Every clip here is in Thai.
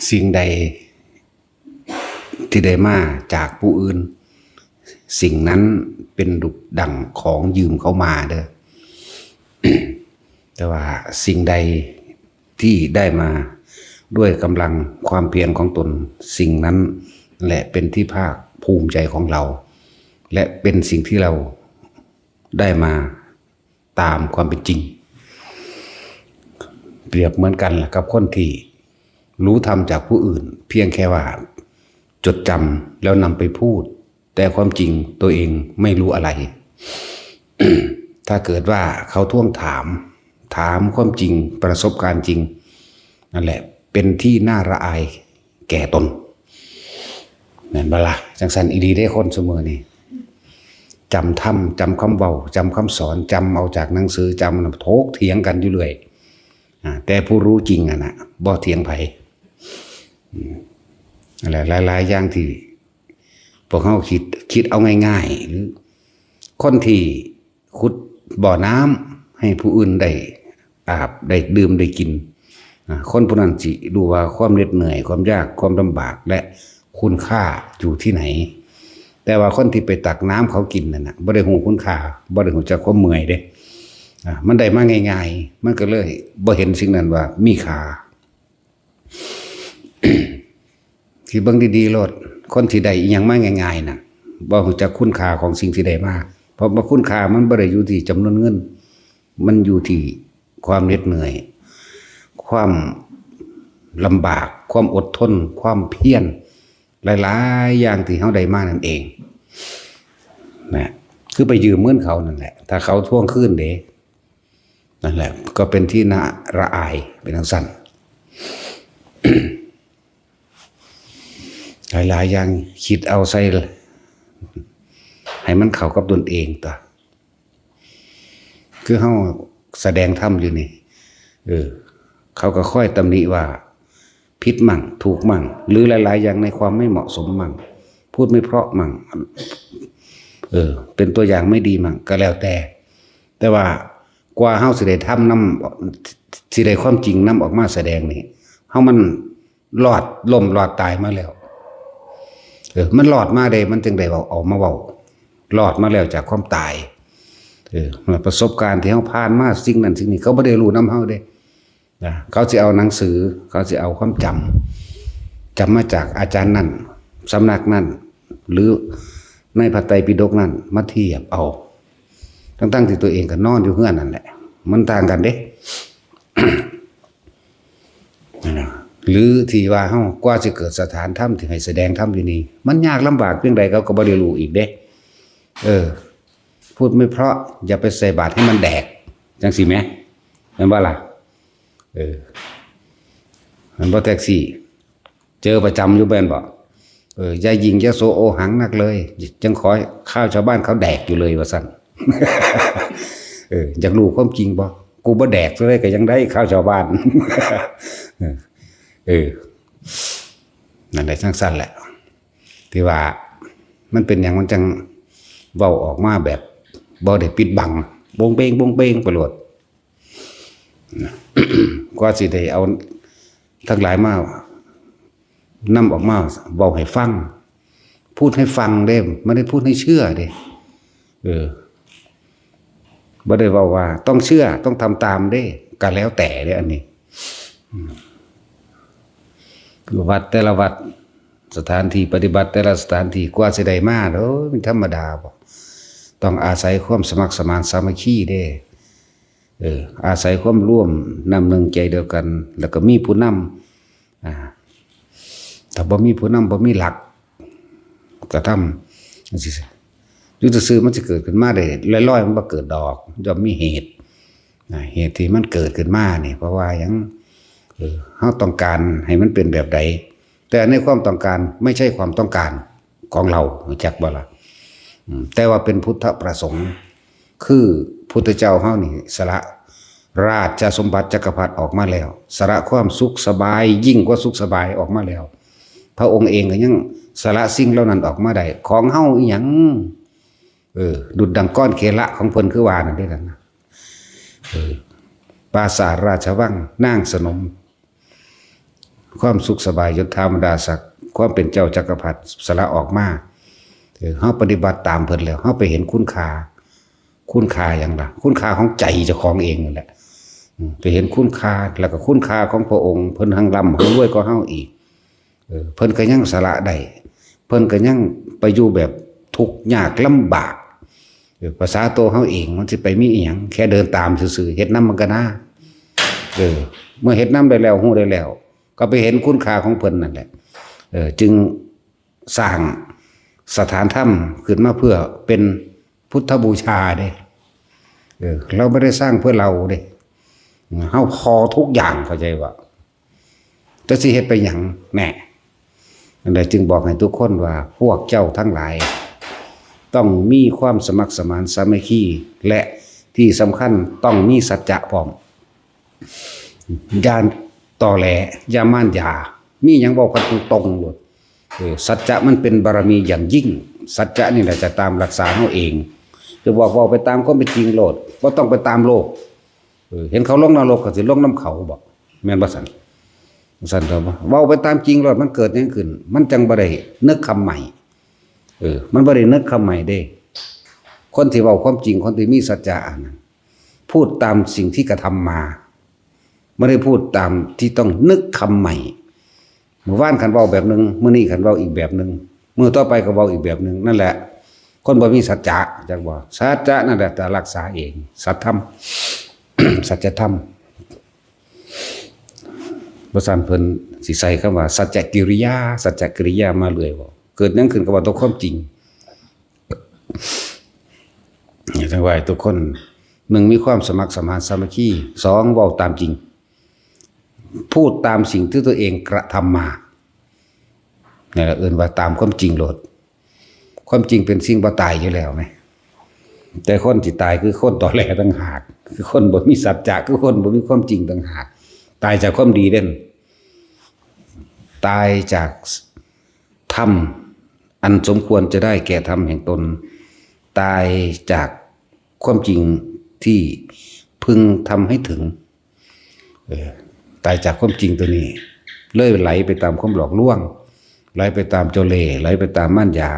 สิ่งใดที่ได้มาจากผู้อื่นสิ่งนั้นเป็นดุจดั่งของยืมเขามาเด้อ แต่ว่าสิ่งใดที่ได้มาด้วยกำลังความเพียรของตนสิ่งนั้นแหละเป็นที่ภาคภูมิใจของเราและเป็นสิ่งที่เราได้มาตามความเป็นจริงเปรียบเหมือนกันแหละกับคนที่รู้ธรรมจากผู้อื่นเพียงแค่ว่าจดจำแล้วนำไปพูดแต่ความจริงตัวเองไม่รู้อะไร ถ้าเกิดว่าเขาท่วงถามความจริงประสบการณ์จริงนั่นแหละเป็นที่น่าระอายแก่ตนนั่นบลาจังสันอีดีได้คนเสมอนี่จำธรรมจำคำเบาจำคำสอนจำเอาจากหนังสือจำโถกเถียงกันอยู่เลยแต่ผู้รู้จริงนะบ่เถียงไผอะไรหลายๆอย่างที่พวกเขาคิดเอาง่ายๆหรือคนที่ขุดบ่อน้ำให้ผู้อื่นได้อาบได้ดื่มได้กินคนผู้นั้นสิดูว่าความเหน็ดเหนื่อยความยากความลำบากและคุณค่าอยู่ที่ไหนแต่ว่าคนที่ไปตักน้ำเขากินนั่นนะบ่ได้หูคุณค่าบ่ได้หูจักความเมื่อยเด้มันได้มาง่ายๆมันก็เลยบ่เห็นสิ่งนั้นว่ามีค่า ที่เบิ่งดีๆโลดคนที่ได้อีหยังมาง่ายๆน่ะบ่รู้จักคุณค่าของสิ่งที่ได้มาเพราะว่าคุณค่ามันบ่ได้อยู่ที่จำนวนเงินมันอยู่ที่ความเหน็ดเหนื่อยความลำบากความอดทนความเพียรหลายๆอย่างที่เขาได้มานั่นเองนะคือไปยืมเงินเขานั่นแหละถ้าเขาทวงคืนเด้นั่นแหละก็เป็นที่น่าระอายเป็นทั้งสั้น หลายๆอย่างคิดเอาใส่ให้มันเข้ากับตนเองต่อคือเขาแสดงธรรมอยู่นี่เขาก็ค่อยตำหนิว่าผิดมั่งถูกมั่งหรือหลายๆอย่างในความไม่เหมาะสมมั่งพูดไม่เพราะมั่งเป็นตัวอย่างไม่ดีมั่งก็แล้วแต่ว่ากว่าเฮาสิได้ทำนำสิได้ความจริงนำออกมาแสดงนี่เฮามันรอดล่มรอดตายมาแล้วมันรอดมาได้มันจึงได้ออกมาเว้ารอดมาแล้วจากความตายประสบการณ์ที่เฮาผ่านมาสิ่งนั้นสิ่งนี้เขาบ่ได้รู้นำเฮาเด้เขาจะเอาหนังสือเขาจะเอาความจำมาจากอาจารย์นั่นสำนักนั่นหรือในพระไตรปิฎกนั่นมาเทียบเอาตั้งที่ตัวเองก็นอนอยู่เฮือนนั่นแหละมันต่างกันเด้ หรือที่ว่าเฮากว่าจะเกิดสถานธรรมที่ให้แสดงธรรมอยู่นี่มันยากลำบากเพียงใดเขาก็บ่ได้รู้อีกเด้พูดไม่เพราะอย่าไปใส่บาตรให้มันแดกจังสิแม่แม่นบ่ล่ะมันบ่แท็กซี่เจอประจำอยู่แม่นบ่อย่ายิงอย่าโซโอหังนักเลยจังขอข้าวชาวบ้านเขาแดกอยู่เลยว่าซั่น อยากรู้ความจริงบ่กูบ่แดกซะเลยก็ยังได้ข้าวชาวบ้าน นั่นแหละจังซั่นแหละที่ว่ามันเป็นอย่างมันจังเว้าออกมาแบบบ่ได้ปิดบังบงเบงไปโลด กว่าสิได้เอาทั้งหลายมานำออกมาเว้าให้ฟังพูดให้ฟังเด้ไม่ได้พูดให้เชื่อเด้บ่ได้เว้าว่าต้องเชื่อต้องทำตามเด้ก็แล้วแต่เด้อันนี้วัดแต่ละวัดสถานที่ปฏิบัติแต่ละสถานที่กว่าสิได้มาเด้อเป็นธรรมดาบ่ต้องอาศัยความสมัครสมานสามัคคีเด้อาศัยความร่วมนำหนึ่งใจเดียวกันแล้วก็มีผู้นำถ้าบ่มีผู้นำบ่มีหลักก็ทำอยู่ซื่อๆมันจะเกิดขึ้นมาได้ลอยๆมันบ่เกิดดอกย่อมมีเหตุที่มันเกิดขึ้นมานี่เพราะว่าหยังเฮาต้องการให้มันเป็นแบบใดแต่ในความต้องการไม่ใช่ความต้องการของเรารู้จักบ่ล่ะแต่ว่าเป็นพุทธประสงค์คือพุทธเจ้าเฮานี่สละราชสมบัติจักรพรรดิออกมาแล้วสละความสุขสบายยิ่งกว่าสุขสบายออกมาแล้วพระองค์เองก็ยังสละสิ่งเหล่านั้นออกมาได้ของเฮาอีหยังดุจดังก้อนเคละของเพิ่นคือว่านั่นเด้ล่ะนะปราสาทราชวังนางสนม ความสุขสบายยศธรรมดาศักดิ์ความเป็นเจ้าจักรพรรดิสละออกมาเฮาปฏิบัติตามเพิ่นแล้วเฮาไปเห็นคุณค่าอย่างล่ะคุณค่าของใจเจ้าของเองนั่นแหละไปเห็นคุณค่าแล้วก็คุณค่าของพระองค์เพิ่นหังร่ำหังรวยก็เฮาอีกเพิ่นก็ยังสละได้เพิ่นก็ยังไปอยู่แบบทุกข์ยากลำบากภาษาโตเฮาเองมันสิไปมีอีหยังแค่เดินตามซื่อๆเฮ็ดนำมันก็น่าเมื่อเฮ็ดนำได้แล้วฮู้ได้แล้วก็ไปเห็นคุณค่าของเพิ่นนั่นแหละจึงสร้างสถานถ้ำขึ้นมาเพื่อเป็นพุทธบูชาเด้เราไม่ได้สร้างเพื่อเราเด้เฮาพอทุกอย่างเข้าใจว่าจะสิเฮ็ดไปหยังแน่นั่นแหละจึงบอกให้ทุกคนว่าพวกเจ้าทั้งหลายต้องมีความสมัครสมานสามัคคีและที่สำคัญต้องมีสัจจะพร้อมอย่าต่อแหลอย่าม่านยามีหยังบอกกันตรงๆเลยสัจจะมันเป็นบารมีอย่างยิ่งสัจจะนี่แหละจะตามรักษาเฮาเองจะบอกว่าไปตามความเป็นจริงโลดบ่ต้องไปตามโลกเห็นเขาลงนรกก็สิลงน้ำเขาบอกแม่นบ่ซั่นเถอะเว้าไปตามจริงโลดมันเกิดหยังขึ้นมันจังบ่ได้นึกคำใหม่มันบ่ได้นึกคำใหม่เด้คนที่เว้าความจริงคนที่มีสัจจะนั้นพูดตามสิ่งที่กระทำมาไม่ได้พูดตามที่ต้องนึกคำใหม่เมื่อวานขันเว้าแบบนึงเมื่อนี้ขันเว้าอีกแบบนึงเมื่อต่อไปก็เว้าอีกแบบนึงนั่นแหละคนบ่มีสัจจะจักบ่สัจจะนั่นแหละจะรักษาเองสัจธรรม สัจธรรมภาษาเพิ่นสิใส่คำว่าสัจจกิริยามาเลยบ่เกิดนั่นขึ้นก็ว่าตัวความจริงทั้งว่าทุกคนหนึ่งมีความสมัครสมานสามัคคีสองเว้าตามจริงพูดตามสิ่งที่ตัวเองกระทำมานี่แหละเอิ้นว่าตามความจริงโลดความจริงเป็นสิ่งบ่ตายอยู่แล้วไหมแต่คนที่ตายคือคนตอแหลต่างหากคือคนบ่มีสัจจะคือคนบ่มีความจริงต่างหากตายจากความดีเด่นตายจากธรรมอันสมควรจะได้แก่ธรรมแห่งตนตายจากความจริงที่พึงทำให้ถึงตายจากความจริงตัวนี้เลยไหลไปตามความหลอกลวงไหลไปตามโจเลไหลไปตามม่านยา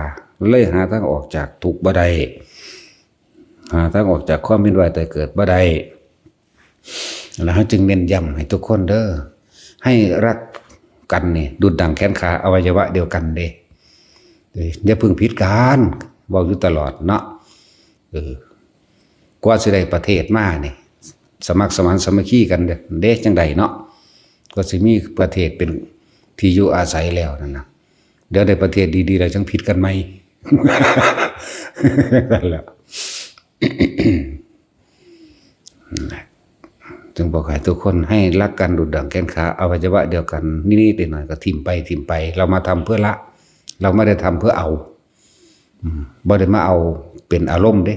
เลยหาทางออกจากทุกข์บ่ได้หาทางออกจากความเป็นวายแต่เกิดบ่ได้แล้วจึงเน้นย้ำให้ทุกคนเด้อให้รักกันนี่ดุจดั่งแขนขาอวัยวะเดียวกันเด้อย่าพึ่งผิดกันบอกอยู่ตลอดเนาะกว่าสิได้ประเทศมานี่สมัครสมานสามัคคีกันเด้จังใดเนาะก็สิมีประเทศเป็นที่อยู่อาศัยแล้วนั่นนะเดี๋ยวได้ประเทศดีๆแล้วจังผิดกันไหมนั่นแหละจึงบอกให้ทุกคนให้รักกันดุจดั่งแขนขาอวัยวะเดียวกันนี่ๆหน่อยก็ทิ่มไปเรามาทำเพื่อละเราไม่ได้ทำเพื่อเอาบ่ได้มาเอาเป็นอารมณ์เด้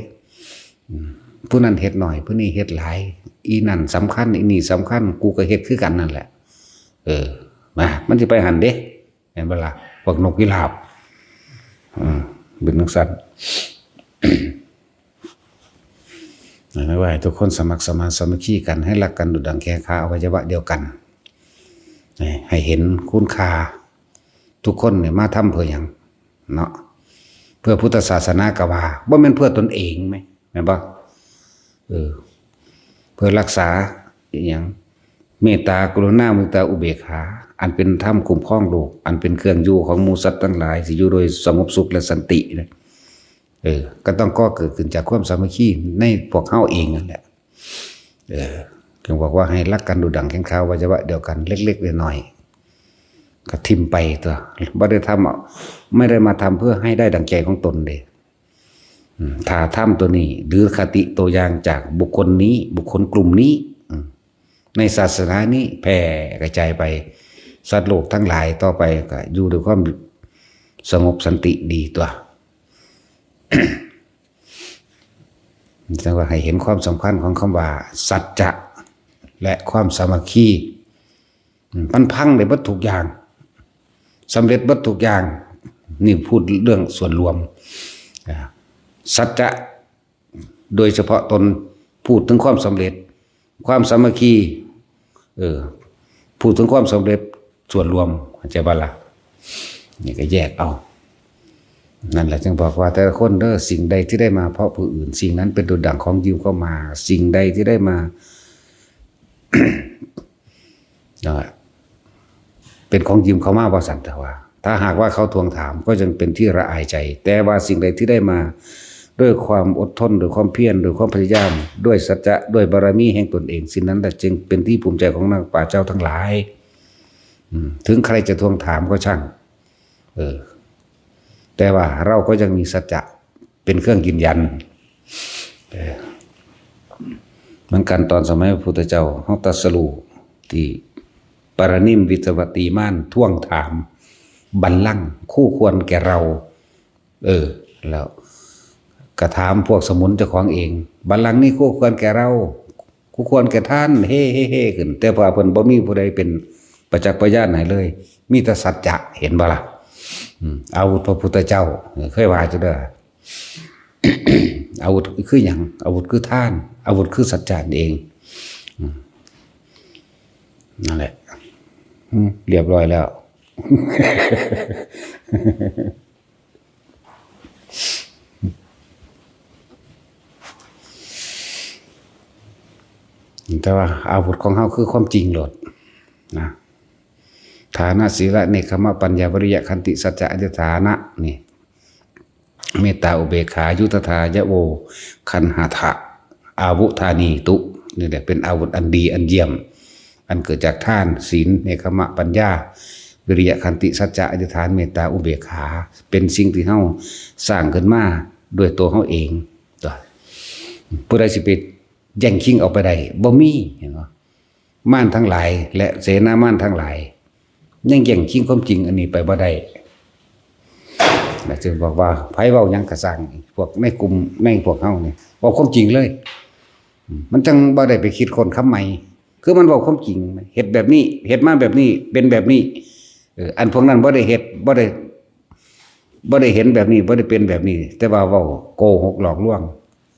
ผู้นั้นเฮ็ดหน่อยผู้นี้เฮ็ดหลายอีนั่นสำคัญอีนี่สำคัญกูก็เฮ็ดคือกันนั่นแหละมามันสิไปหันเด้เห็นบ่ล่ะพวกนกพิราบเป็นนักสัตว์ไม่ว่าทุกคนสมัครสมานสามัคคีกันให้รักกันดุจดั่งแขนขาอวัยวะเดียวกันให้เห็นคุณค่าทุกคนเนี่ยมาทำเพื่อหยังเนาะเพื่อพุทธศาสนากว่าบ่แม่นเพื่อตนเองไหมแม่นบ่เพื่อรักษาอย่างเมตตากรุณามุตตาอุเบกขาอันเป็นธรรมคุ้มครองโลกอันเป็นเครื่องอยู่ของหมู่สัตว์ทั้งหลายสิอยู่โดยสงบสุขและสันตินะก็ต้องก่อเกิดขึ้นจากความสามัคคีในพวกเฮาเองนั่นแหละจึงบอกว่าให้รักกันดุจดั่งแขนขาอวัยวะเดียวกันเล็กๆน้อยๆก็ทิ่มไปตัวไม่ได้ทำไม่ได้มาทำเพื่อให้ได้ดั่งใจของตนเด้ถ้าทำตัวนี้หรือคติตัวอย่างจากบุคคลนี้บุคคลกลุ่มนี้ในศาสนานี้แผ่กระจายไปสัตว์โลกทั้งหลายต่อไปก็อยู่ด้วยความสงบสันติดีตัว แต่ว่าให้เห็นความสำคัญของคำว่าสัจจะและความสามัคคีมันพังในวัตถุกอย่างสำเร็จวัตถุกอย่างนี่พูดเรื่องส่วนรวมสัจจะโดยเฉพาะตนพูดถึงความสำเร็จความสามัคคีพูดถึงความสำเร็จ ส่วนรวมเข้าใจบ่ล่ะนี่ก็แยกเอานั่นแหละจึงบอกว่าแต่ละคนเด้อสิ่งใดที่ได้มาเพราะผู้อื่นสิ่งนั้นเป็นดุจดั่งของยืมเข้ามาสิ่งใดที่ได้มา เป็นของยืมเข้ามาบ่สันแต่ว่าถ้าหากว่าเขาทวงถามก็ยังเป็นที่ระอายใจแต่ว่าสิ่งใดที่ได้มาด้วยความอดทนด้วยความเพียรด้วยความพยายามด้วยสัจจะด้วยบารมีแห่งตนเองสิ่งนั้นแหละจึงเป็นที่ภูมิใจของนักปราชญ์เจ้าทั้งหลายถึงใครจะทวงถามก็ช่างแต่ว่าเราก็ยังมีสัจจะเป็นเครื่องยืนยันเหมือนกันตอนสมัยพระพุทธเจ้าเฮาตรัสรู้ที่ปรนิมวิตวตีม่านท่วงถามบัลลังก์คู่ควรแก่เราแล้วกระถามพวกสมุนเจ้าของเองบัลลังก์นี้คู่ควรแก่เราคู่ควรแก่ท่านเฮ่ขึ้นแต่พอเพิ่นบ่มีผู้ใดเป็นประจักษ์พยานไหนเลยมีแต่สัจจะเห็นบ่ล่ะอาวุธพระพุทธเจ้าเคยว่าจะเด้อ อาวุธคือหยังอาวุธคือท่านอาวุธคือสัจจะเองนั่นแหละเรียบร้อยแล้วแต่ว่าอาวุธของเขาคือความจริงโลดนะฐานะศีลเนกขมะปัญญาวิริยะขันติสัจจะอธิฐานะนี่เมตตาอุเบกขายุตถายะโวคันหาถะอาวุธานีตุนี่แหละเป็นอาวุธอันดีอันเยี่ยมอันเกิดจากท่านศีลเนกขมะปัญญาวิริยะขันติสัจจะอธิษฐานเมตตาอุเบกขาเป็นสิ่งที่เฮาสร้างขึ้นมาด้วยตัวเฮาเองตัวผู้ใดสิไปแย่งชิงเอาไปได้บ่มีเห็นบ่ม่านทั้งหลายและเสนาม่านทั้งหลายยังแย่งชิงความจริงอันนี้ไปบ่ได้แล้วจึงบอกว่าไผเว้าหยังก็สร้างพวกในกลุ่มในพวกเฮานี่เว้าความจริงเลยมันจังบ่ได้ไปคิดคนคำใหม่คือมันเว้าความจริงเฮ็ดแบบนี้เฮ็ดมาแบบนี้เป็นแบบนี้อันพวกนั้นบ่ได้เฮ็ดบ่ได้เห็นแบบนี้บ่ได้เป็นแบบนี้แต่ว่าเว้าโกหกหลอกลวง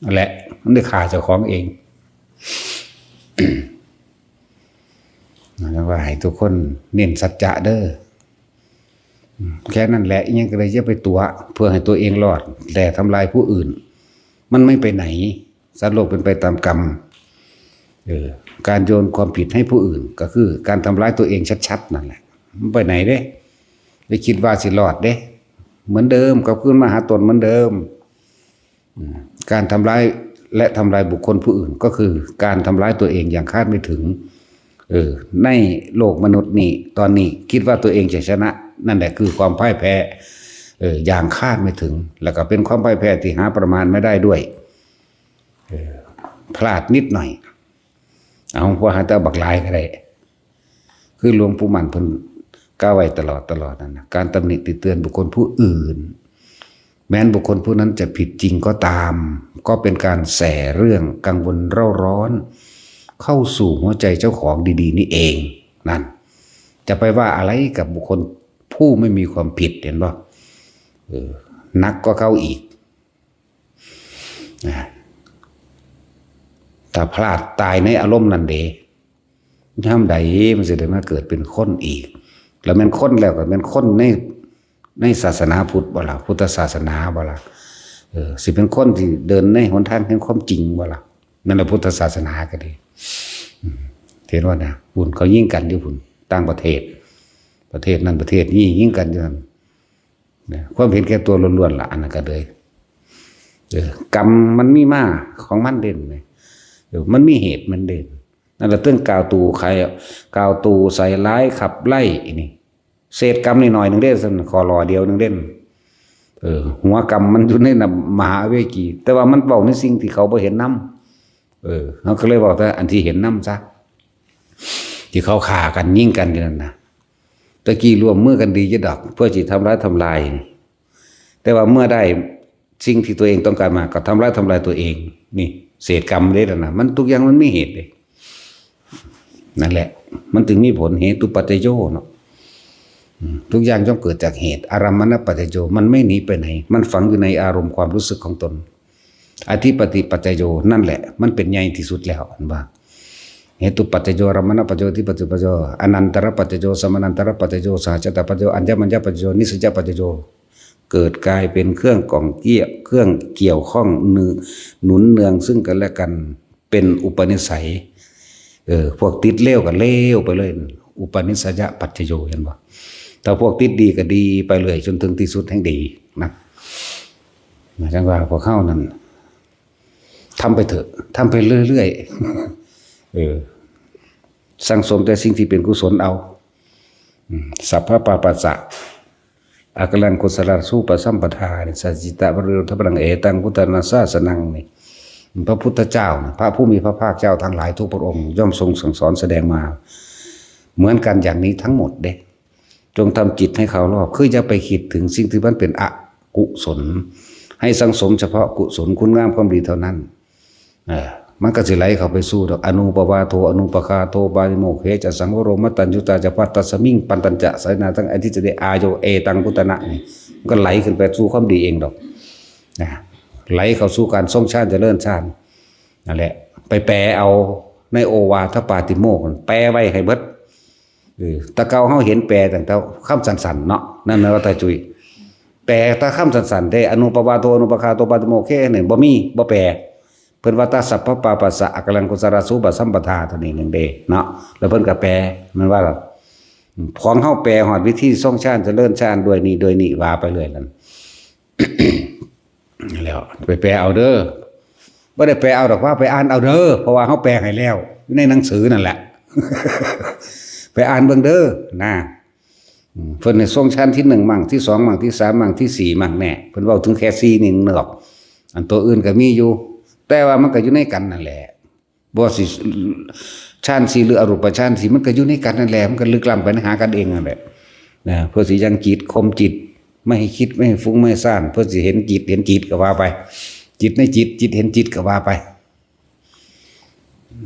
นั่นแหละมันได้ฆ่าเจ้าของเองนั่นว่าให้ทุกคนเน้นสัจจะเด้อแค่นั้นแหละยังก็เลยจะไปตัวเพื่อให้ตัวเองรอดแต่ทำลายผู้อื่นมันไม่ไปไหนสัตว์โลกเป็นไปตามกรรมการโยนความผิดให้ผู้อื่นก็คือการทำร้ายตัวเองชัดๆนั่นแหละมันไปไหนเด้ได้คิดว่าสิรอดเด้เหมือนเดิมกับขึ้นมาหาตนเหมือนเดิมการทำร้ายและทำลายบุคคลผู้อื่นก็คือการทำร้ายตัวเองอย่างคาดไม่ถึงในโลกมนุษย์นี่ตอนนี้คิดว่าตัวเองจะชนะนั่นแหละคือความพ่ายแพ้อย่างคาดไม่ถึงแล้วก็เป็นความพ่ายแพ้ที่หาประมาณไม่ได้ด้วยพลาดนิดหน่อยเอาพวกหาแต่บักลายก็ได้คือหลวงปู่มั่นเพิ่นกล่าวไว้ตลอดนั่นนะการตำหนิติเตือนบุคคลผู้อื่นแม้นบุคคลผู้นั้นจะผิดจริงก็ตามก็เป็นการแส่เรื่องกังวลเร่าร้อนเข้าสู่หัวใจเจ้าของดีๆนี่เองนั่นจะไปว่าอะไรกับบุคคลผู้ไม่มีความผิดเห็นป่ะนักก็เข้าอีกถ้าพลาดตายในอารมณ์นั่นเดทำใดมันจะได้มาเกิดเป็นคนอีกแล้วมันคนแล้วก็เป็นคนในศาสนาพุทธบ่ล่ะพุทธศาสนาบ่ล่ะสิเป็นคนที่เดินในหนทางแห่งความจริงบ่ล่ะนั่นแหละพุทธศาสนาก็ดีเห็นว่านะพุ่นเขายิ่งกันอยู่พุ่นต่างประเทศนั้นประเทศนี้ยิ่งกันอยู่นั่นความเห็นแก่ตัวล้วนๆล่ะอันนั้นก็เลยกรรมมันมีมาของมันเด่นเลยมันมีเหตุมันเด่นนั่นแหละเรื่องกาวตูใครกาวตูใส่ร้ายขับไล่นี่เศษกรรมนิดหน่อยหนึ่งเด่นสันคอรอเดียวหนึ่งเด่นหัวกรรมมันอยู่ในมหาเวกีแต่ว่ามันบอกในสิ่งที่เขาไม่เห็นน้ำเขาก็เลยบอกว่าอันที่เห็นน้ำซะที่เขาฆ่ากันยิ่งกันอยู่นั่นนะตะกี้รวมมือกันดีจะดอกเพื่อจะทำร้ายทำลายแต่ว่าเมื่อได้สิ่งที่ตัวเองต้องการมาก็ทำร้ายตัวเองนี่เศษกรรมเลยนะมันทุกอย่างมันมีเหตุเลยนั่นแหละมันถึงมีผลเหตุปัจจโยเนาะทุกอย่างย่อมเกิดจากเหตุอารมณปัจจโยมันไม่หนีไปไหนมันฝังอยู่ในอารมณ์ความรู้สึกของตนอธิปติปัจจโยนั่นแหละมันเป็นใหญ่ที่สุดแล้วอันว่า เหตุปัจจโยรมณปัจจโยที่ปัจจุปัจจโยอนันตรปัจจโยสมานันตรปัจจโยสหจตปัจจโยอัญญมัญญปัจจโยนิสสจปัจจโยเกิดกลายเป็นเครื่องกล่องเกี่ยวเครื่องเกี่ยวข้องหนุนเนืองซึ่งกันและกันเป็นอุปนิสัยพวกติดเลวก็เลวไปเลยอุปนิสัยปัจจโยเห็นบ่ถ้าพวกติดดีก็ดีไปเลยจนถึงที่สุดแห่งดีนะจังว่าพวกเข้านั้นทำไปเถอะทำไปเรื่อยๆสังสมแต่สิ่งที่เป็นกุศลเอาสัพพะปาปัสสะอากังกุศลสู้ปสัมปทานี่สัจจิตะบริโภทพลังเอตังพุทธนาสาสนังนี่พระพุทธเจ้าพระผู้มีพระภาคเจ้าทั้งหลายทุกพระองค์ย่อมทรงสั่งสอนแสดงมาเหมือนกันอย่างนี้ทั้งหมดเด้จงทำจิตให้เขารอบคือจะไปคิดถึงสิ่งที่มันเป็นอกุศลให้สังสมเฉพาะกุศลคุณงามความดีเท่านั้นมันก็สิไหลเข้าไปสู่ดอกอนุปวาโทอนุปคาโทบาลิโมเคจะสังวโรมตัญญุตาจะปัตตสมิงปันตัญจะสายนาทั้งอธิจเดอาโยเอตังพุตนะนี่มันก็ไหลขึ้นไปสู่ความดีเองดอกนะไหลเข้าสู่การทรงชาติเจริญชาตินั่นแหละไปแปลเอาในโอวาทปาติโมกข์แปลไว้ให้เบิดตะเกาเฮาเห็นแปลตั้งแต่คำสั้นๆเนาะนั่นนะว่าตาจุยแปลตะคำสั้นๆได้อนุปวาโทอนุปคาโทปาติโมกข์แค่นี่บ่มีบ่แปลเพิ่นว่าตาสัพพะปาปัสสะอกังกุศลสูปสัมปทาเท่านี้นึงเด้เนาะแล้วเพิ่นก็แปลมันว่าของเฮาแปลฮอดวิธีทรงชาติเจริญชาติด้วยนี่ว่าไปเรื่อยนั่น แล้วไปแปลเอาเด้อบ่ได้แปลเอาดอกว่าไปอ่านเอาเด้อเพราะว่าเฮาแปลให้แล้วในหนังสือนั่นแหละ ไปอ่านเบิ่งเด้อนะเพิ่นให้ทรงชาติที่1มั่งที่2มั่งที่3มั่งที่4มั่งแน่เพิ่นเว้าถึงแค่4นี่นึงดอกอันตัวอื่นก็มีอยู่แต่ว่ามันก็อยู่ในกันนั่นแหละบ่สิฌานสีหรืออรูปฌานสีมันก็อยู่ในกันนั่นแหละมันก็ลึกล้ำไปหากันเองนั่นแหละนะเพื่อสิยังจิตคมจิตไม่ให้คิดไม่ให้ฟุ้งไม่ให้ซ่านเพื่อสิเห็นจิตก็ว่าไปจิตในจิตเห็นจิตก็ว่าไป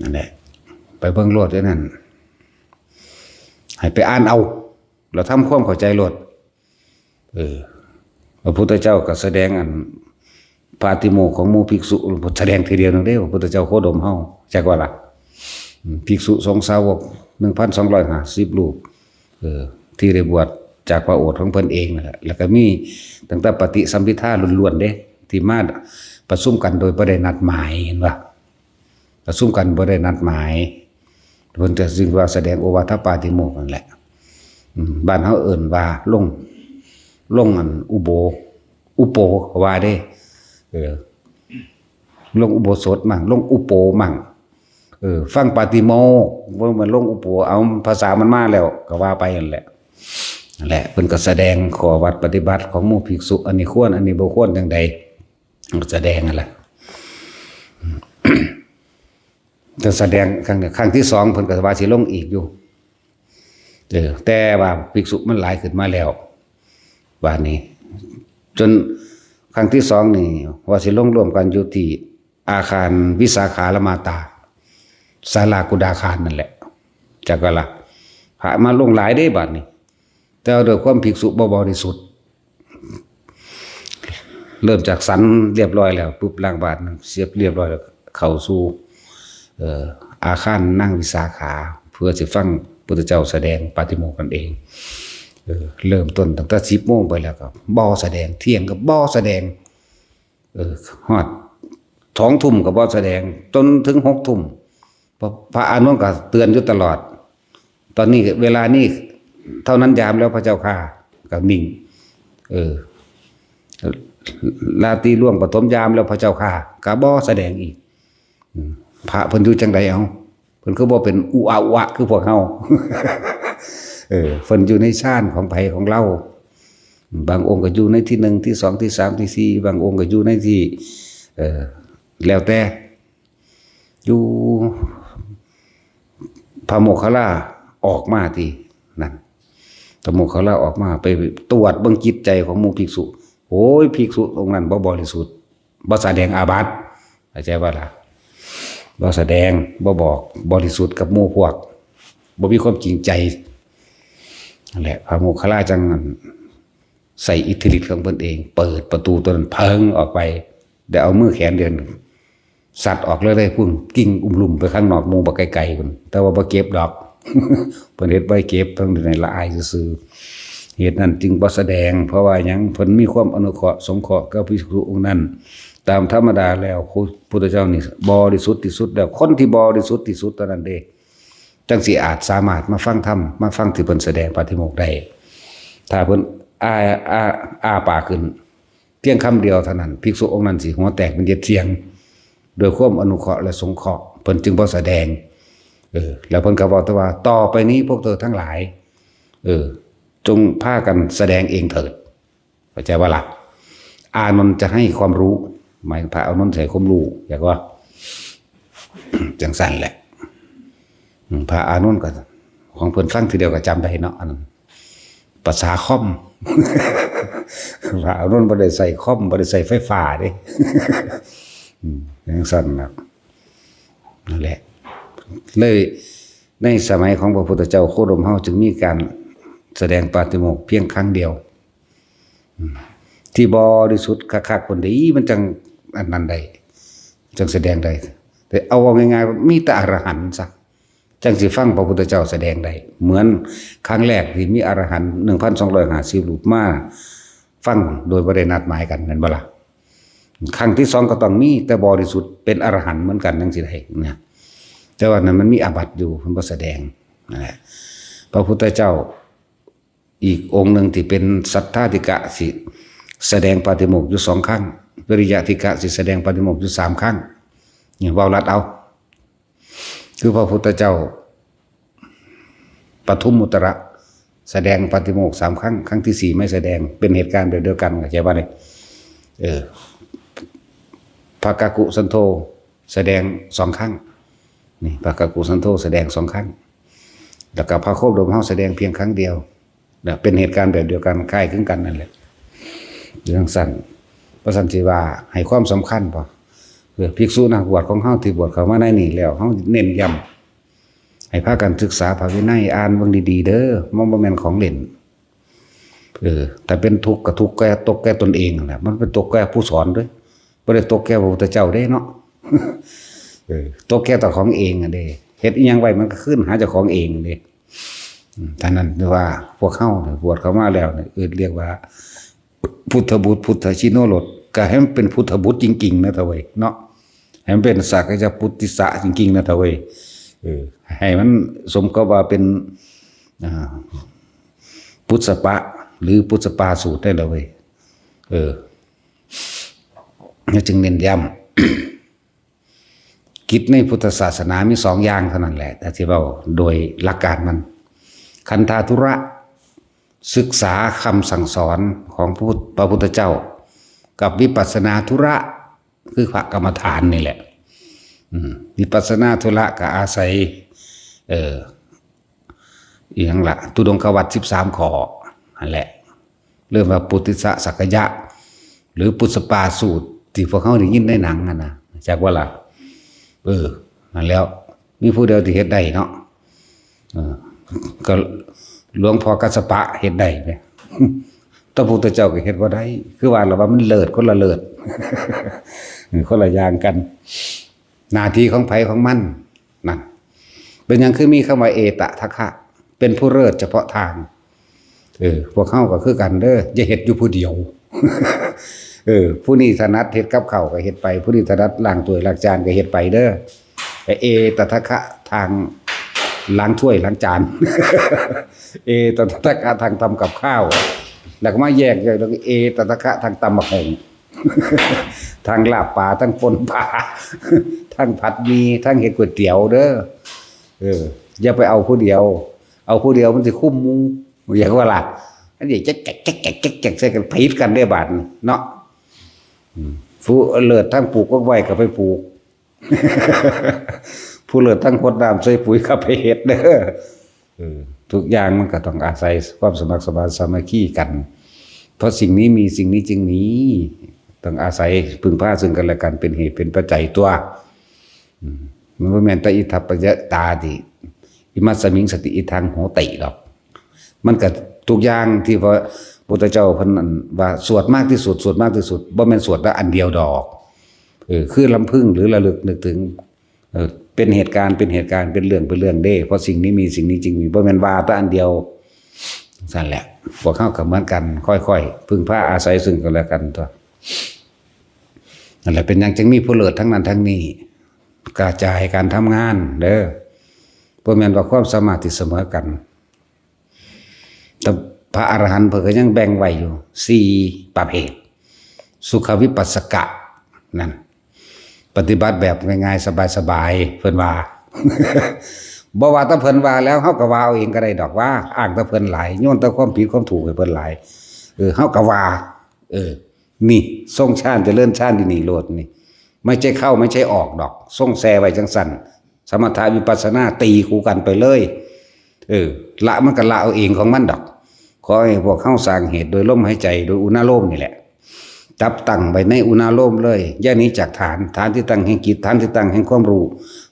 นั่นแหละไปเบิ่งโลดด้วยนั่นให้ไปอ่านเอาเราทำความเข้าใจโลดพระพุทธเจ้าก็แสดงอันปาติโมกข์ของหมู่ภิกษุแสดงทีเดียวนึงเด้พระพุทธเจ้าโคดมเฮาจักว่าล่ะภิกษุสงฆ์สาวก 1,250 รูปที่ได้บวชจากพระโอษฐ์ของเพิ่นเองนั่นแหละแล้วก็มีตั้งแต่ปฏิสัมภิทาล้วนๆเด้ที่มาประชุมกันโดยบ่ได้นัดหมายเห็นบ่ประชุมกันบ่ได้นัดหมายเพิ่นจะซึ่งว่าแสดงโอวาทปาติโมกข์นั่นแหละบ้านเฮาเอิ้นว่าลงอันอุโปว่าเด้ลงอุโบสถมั่งลงอุโปมั่งฟังปาติโมกข์ว่ามันลงอุโปเอาภาษามันมาแล้วก็ว่าไปนั่นแหละเพิ่นก็แสดงข้อวัดปฏิบัติของหมู่ภิกษุอันนี้ควรอันนี้บ่ควรจังใดแสดงนั่นแหละจะแสดงครั้งที่2เพิ่นก็ว่าสิลงอีกอยู่แต่ว่าภิกษุมันหลายขึ้นมาแล้วบัดนี้จนครั้งที่2นี่ว่าสิลงร่วมกันอยู่ที่อาคารวิสาขาละมาตาศาลากุดาคารนั่นแหละจักว่าล่ะพระมาลงหลายได้บัดนี้แต่โดยความภิกษุบ่บริสุทธิ์เริ่มจากสันเรียบร้อยแล้วปุ๊บล้างบาตรเสียบเรียบร้อยแล้วเข้าสู่อาคารนั่งวิสาขาเพื่อสิฟังพุทธเจ้าแสดงปาฏิโมกข์กันเองเริ่มต้นตั้งแต่10 โมงไปแล้วก็บ่แสดงเที่ยงก็บ่แสดงฮอด2 ทุ่มก็บ่แสดงจนถึง6 ทุ่มพระอานนท์ก็เตือนอยู่ตลอดตอนนี้เวลานี้เท่านั้นยามแล้วพระเจ้าค่ะก็นิ่งราตรีล่วงปฐมยามแล้วพระเจ้าค่ะก็บ่แสดงอีกพระเพิ่นอยู่จังไดเอาเพิ่นคือบ่เป็นอุอะวะคือพวกเฮาเพิ่นอยู่ในฌานของไผของเราบางองค์ก็อยู่ในที่1ที่2ที่3ที่4บางองค์ก็อยู่ในที่แล้วแต่อยู่พระโมคคัลลาออกมาที่นั่นพระโมคคัลลาออกมาไปตรวจเบิ่งจิตใจของหมู่ภิกษุโอ้ยภิกษุองค์นั้นบ่บริสุทธิ์บ่แสดงอาบัติเข้าใจว่าล่ะบ่แสดงบ่บอกบริสุทธิ์กับหมู่พวกบ่มีความจริงใจนั่นแหละพระโมคคัลลาจังใส่อิทธิฤทธิ์ของเพิ่นเองเปิดประตูตัวนั้นเพิงออกไปได้เอามือแขนเดิน สัตว์ออกเลยพุ่นกิ่งลุ่มไปข้างนอกหมู่บ่ไกลๆพุ่นแต่ว่าบ่เก็บดอก เพิ่นเฮ็ดไว้เก็บทั้งในละอายซื่อเหตุนั้นจึงบ่แสดงเพราะว่าหยังเพิ่นมีความอนุเคราะห์สงเคราะห์กับภิกษุองค์นั้นตามธรรมดาแล้วพระพุทธเจ้านี่บริสุทธิ์ที่สุดแล้วคนที่บริสุทธิ์ที่สุดเท่านั้นเด้จังสิอาจสามารถมาฟังธรรมมาฟังที่เพิ่นแสดงปาฏิโมกข์ได้ถ้าเพิ่นปากขึ้นเพียงคำเดียวเท่านั้นภิกษุองค์นั้นสิหัวแตกเป็นเย็ดเสียงโดยความอนุเคราะห์และสงเคราะห์เพิ่นจึงบ่แสดงแล้วเพิ่นก็บอกว่าต่อไปนี้พวกเธอทั้งหลายจงพากันแสดงเองเถิดเข้าใจว่าล่ะอานนท์จะให้ความรู้หมายพระอานนท์ใส่ความรู้อยากว่าจังสั่นแหละพระอานนท์ก็ของเพิ่นฟังทีเดียวก็จำได้เนาะอันนั้นภาษาคอม พระอานนท์บ่ได้ใส่คอมบ่ได้ใส่ไฟฟ้าเด้จังสั่นนะนั่นแหละเลยในสมัยของพระพุทธเจ้าโคดมเฮาจึงมีการแสดงปาฏิโมกข์เพียงครั้งเดียวที่บริสุทธิ์คักๆคนดีมันจังอันนั้นได้จังแสดงได้แต่เอาง่ายๆมีแต่อรหันต์ซะจังสิฟังพระพุทธเจ้าแสดงได้เหมือนครั้งแรกที่มีอรหันต์ 1,250 รูปมาฟังโดยบ่ได้นัดหมายกันนั่นบ่ล่ะครั้งที่2ก็ต้องมีแต่บริสุทธิ์เป็นอรหันต์เหมือนกันจังสิได้เนี่ยแต่ว่านั้นมันมีอาบัติอยู่เพิ่นบ่แสดงนั่นแหละพระพุทธเจ้าอีกองค์หนึ่งที่เป็นสัทธาธิกะสิแสดงปาฏิโมกข์อยู่2ครั้งวิริยะธิกะสิแสดงปาฏิโมกข์อยู่3ครั้งเนี่ยเว้ารัดเอาคือพระพุทธเจ้าปทุมมุตระแสดงปาฏิโมกข์3ครั้งครั้งที่4ไม่แสดงเป็นเหตุการณ์แบบเดียวกันเข้าใจบ่เนี่ยภากกุสันโธแสดง2ครั้งนี่ภากกุสันโธแสดง2ครั้งแล้วก็พระโคดมเฮาแสดงเพียงครั้งเดียวเป็นเหตุการณ์แบบเดียวกันคล้ายคลึงกันนั่นแหละเรื่องสั้นพระสันติว่าให้ความสำคัญพอเพื่อภิกษุนักบวชของเฮาที่บวชเข้ามาในนี่แล้วเฮาเน้นย้ำให้พากันศึกษาพระวินัยอ่านเบิ่งดีๆเด้อมันบ่แม่นของเล่นแต่เป็นทุกข์ก็ทุกข์แก่ตกแก่ตนเองนั่นแหละมันเป็นตกแก่ผู้สอนด้วยบ่ได้ตกแก่พระพุทธเจ้าเด้เนาะตกแก่ต่อของเองอ่ะเด้เฮ็ดอีหยังไว้มันก็ขึ้นหาเจ้าของเองเด้ท่านั้นว่าพวกเข้าบวชเข้ามาแล้วเนี่ยเรียกว่าพุทธบุตรพุทธชิโนรสก็ให้มันเป็นพุทธบุตรจริงๆนะทว่าเนาะให้มันเป็นสักยะพุทธิสะจริงๆนะทว่าให้มันสมกับว่าเป็นพุทธปะหรือพุทธปาสูตรได้เลยนี่จึงเน้นย้ำกิจในพุทธศาสนามี2อย่างเท่านั้นแหละแต่ที่ว่าโดยหลักการมันคันธาธุระศึกษาคำสั่งสอนของพระพุทธเจ้ากับวิปัสสนาธุระคือพระกรรมฐานนี่แหละวิปัสสนาธุระก็อาศัยอย่างละตุดงควัตร13ข้อนั่นแหละเรื่องว่าปุติสะสักยะหรือปุสปาสูตรที่พวกเขาได้ยินในหนังนะจากว่าล่ะนั่นแล้วมีผู้เดียวที่เฮ็ดได้เนาะก็หลวงพ่อกัสสปะเฮ็ดได้ไหมพระพุทธเจ้าก็เฮ็ดบ่ได้คือว่าเราว่ามันเลิศคนละเลิศ คนละอย่างกันหน้าที่ของไผของมันนั่นเป็นอย่างคือมีคำว่าเอตทัคคะเป็นผู้เลิศเฉพาะทางพวกเขาก็คือกันเด้ออย่าเฮ็ดอยู่ผู้เดียว ผู้นี้ถนัดเฮ็ดกับข้าวก็เฮ็ดไปผู้นี้ถนัดล้างถ้วยล้างจานก็เฮ็ดไปเด้อแต่เอตทัคคะทางล้างถ้วยล้างจาน ตถะคะทางทำกับข้าวแล้วก็มาแยกแล้วก็ตถะคะทางตำบักหุ่ง ทางลาบปลาทั้งปนปลา ทั้งผัดหมี่ทั้งเฮ็ดก๋วยเตี๋ยวเด้ออย่าไปเอาผู้เดียวมันสิคุ้มหมู่อย่างว่าล่ะอันนี้แจ๊กใส่กันผิดกันได้บาดเนาะผู้เลิศทั้งปลูกก็ไว้ก็ไปปลูก ผู้เลิศทั้งคนน้ำใส่ปุ๋ยก็ไปเฮ็ดเด้อทุกอย่างมันก็ต้องอาศัยความสมัครสมานสามัคคีกันเพราะสิ่งนี้มีสิ่งนี้จึงมีต้องอาศัยพึ่งพาซึ่งกันและกันเป็นเหตุเป็นปัจจัยตัวมันบ่แม่นแต่อิทัปปยตาติอิมัสสมิงสติอิทังโหติหรอกมันก็ทุกอย่างที่พระพุทธเจ้าเพิ่นว่าสวดมากที่สุดบ่แม่นสวดแต่อันเดียวดอก คือลำพึงหรือระลึกนึกถึงเป็นเหตุการณ์เป็นเรื่องเด้เพราะสิ่งนี้มีสิ่งนี้จริงมีบ่แม่นว่าแต่อันเดียวสั่นแหละพวกเขาก็เหมือนกันค่อยๆพึ่งพาอาศัยซึ่งกันและกันตัวนั่นแหละเป็นอย่างจึงมีผู้เลิศทั้งนั้นทั้งนี้กระจายการทำงานเด้อบ่แม่นว่าความสามารถที่เสมอกันแต่พระอรหันต์เพิ่นก็ยังแบ่งไว้อยู่4ประเภทสุขวิปัสสกะนั่นปฏิบัติแบบง่ายๆสบายๆเพิ่นว่า บ่ว่าแต่เพิ่นว่าแล้วเฮาก็ว่าเอาเองก็ได้ดอกว่าอ้างแต่เพิ่นหลายโยนแต่ความผิดความถูกให้เพิ่นหลายเฮาก็ว่านี่ทรงฌานเจริญฌานที่นี่โลดนี่ไม่ใช่เข้าไม่ใช่ออกดอกทรงแซไว้จังซั่นสมถะวิปัสสนาตีคู่กันไปเลยละมันก็ละเอาเองของมันดอกขอให้พวกเข้าสร้างเหตุโดยลมหายใจโดยอุณาโลมนี่แหละจับตั้งไปในอุณาโลมเลยอย่าหนีจากฐานที่ตั้งแห่งจิตฐานที่ตั้งแห่งความรู้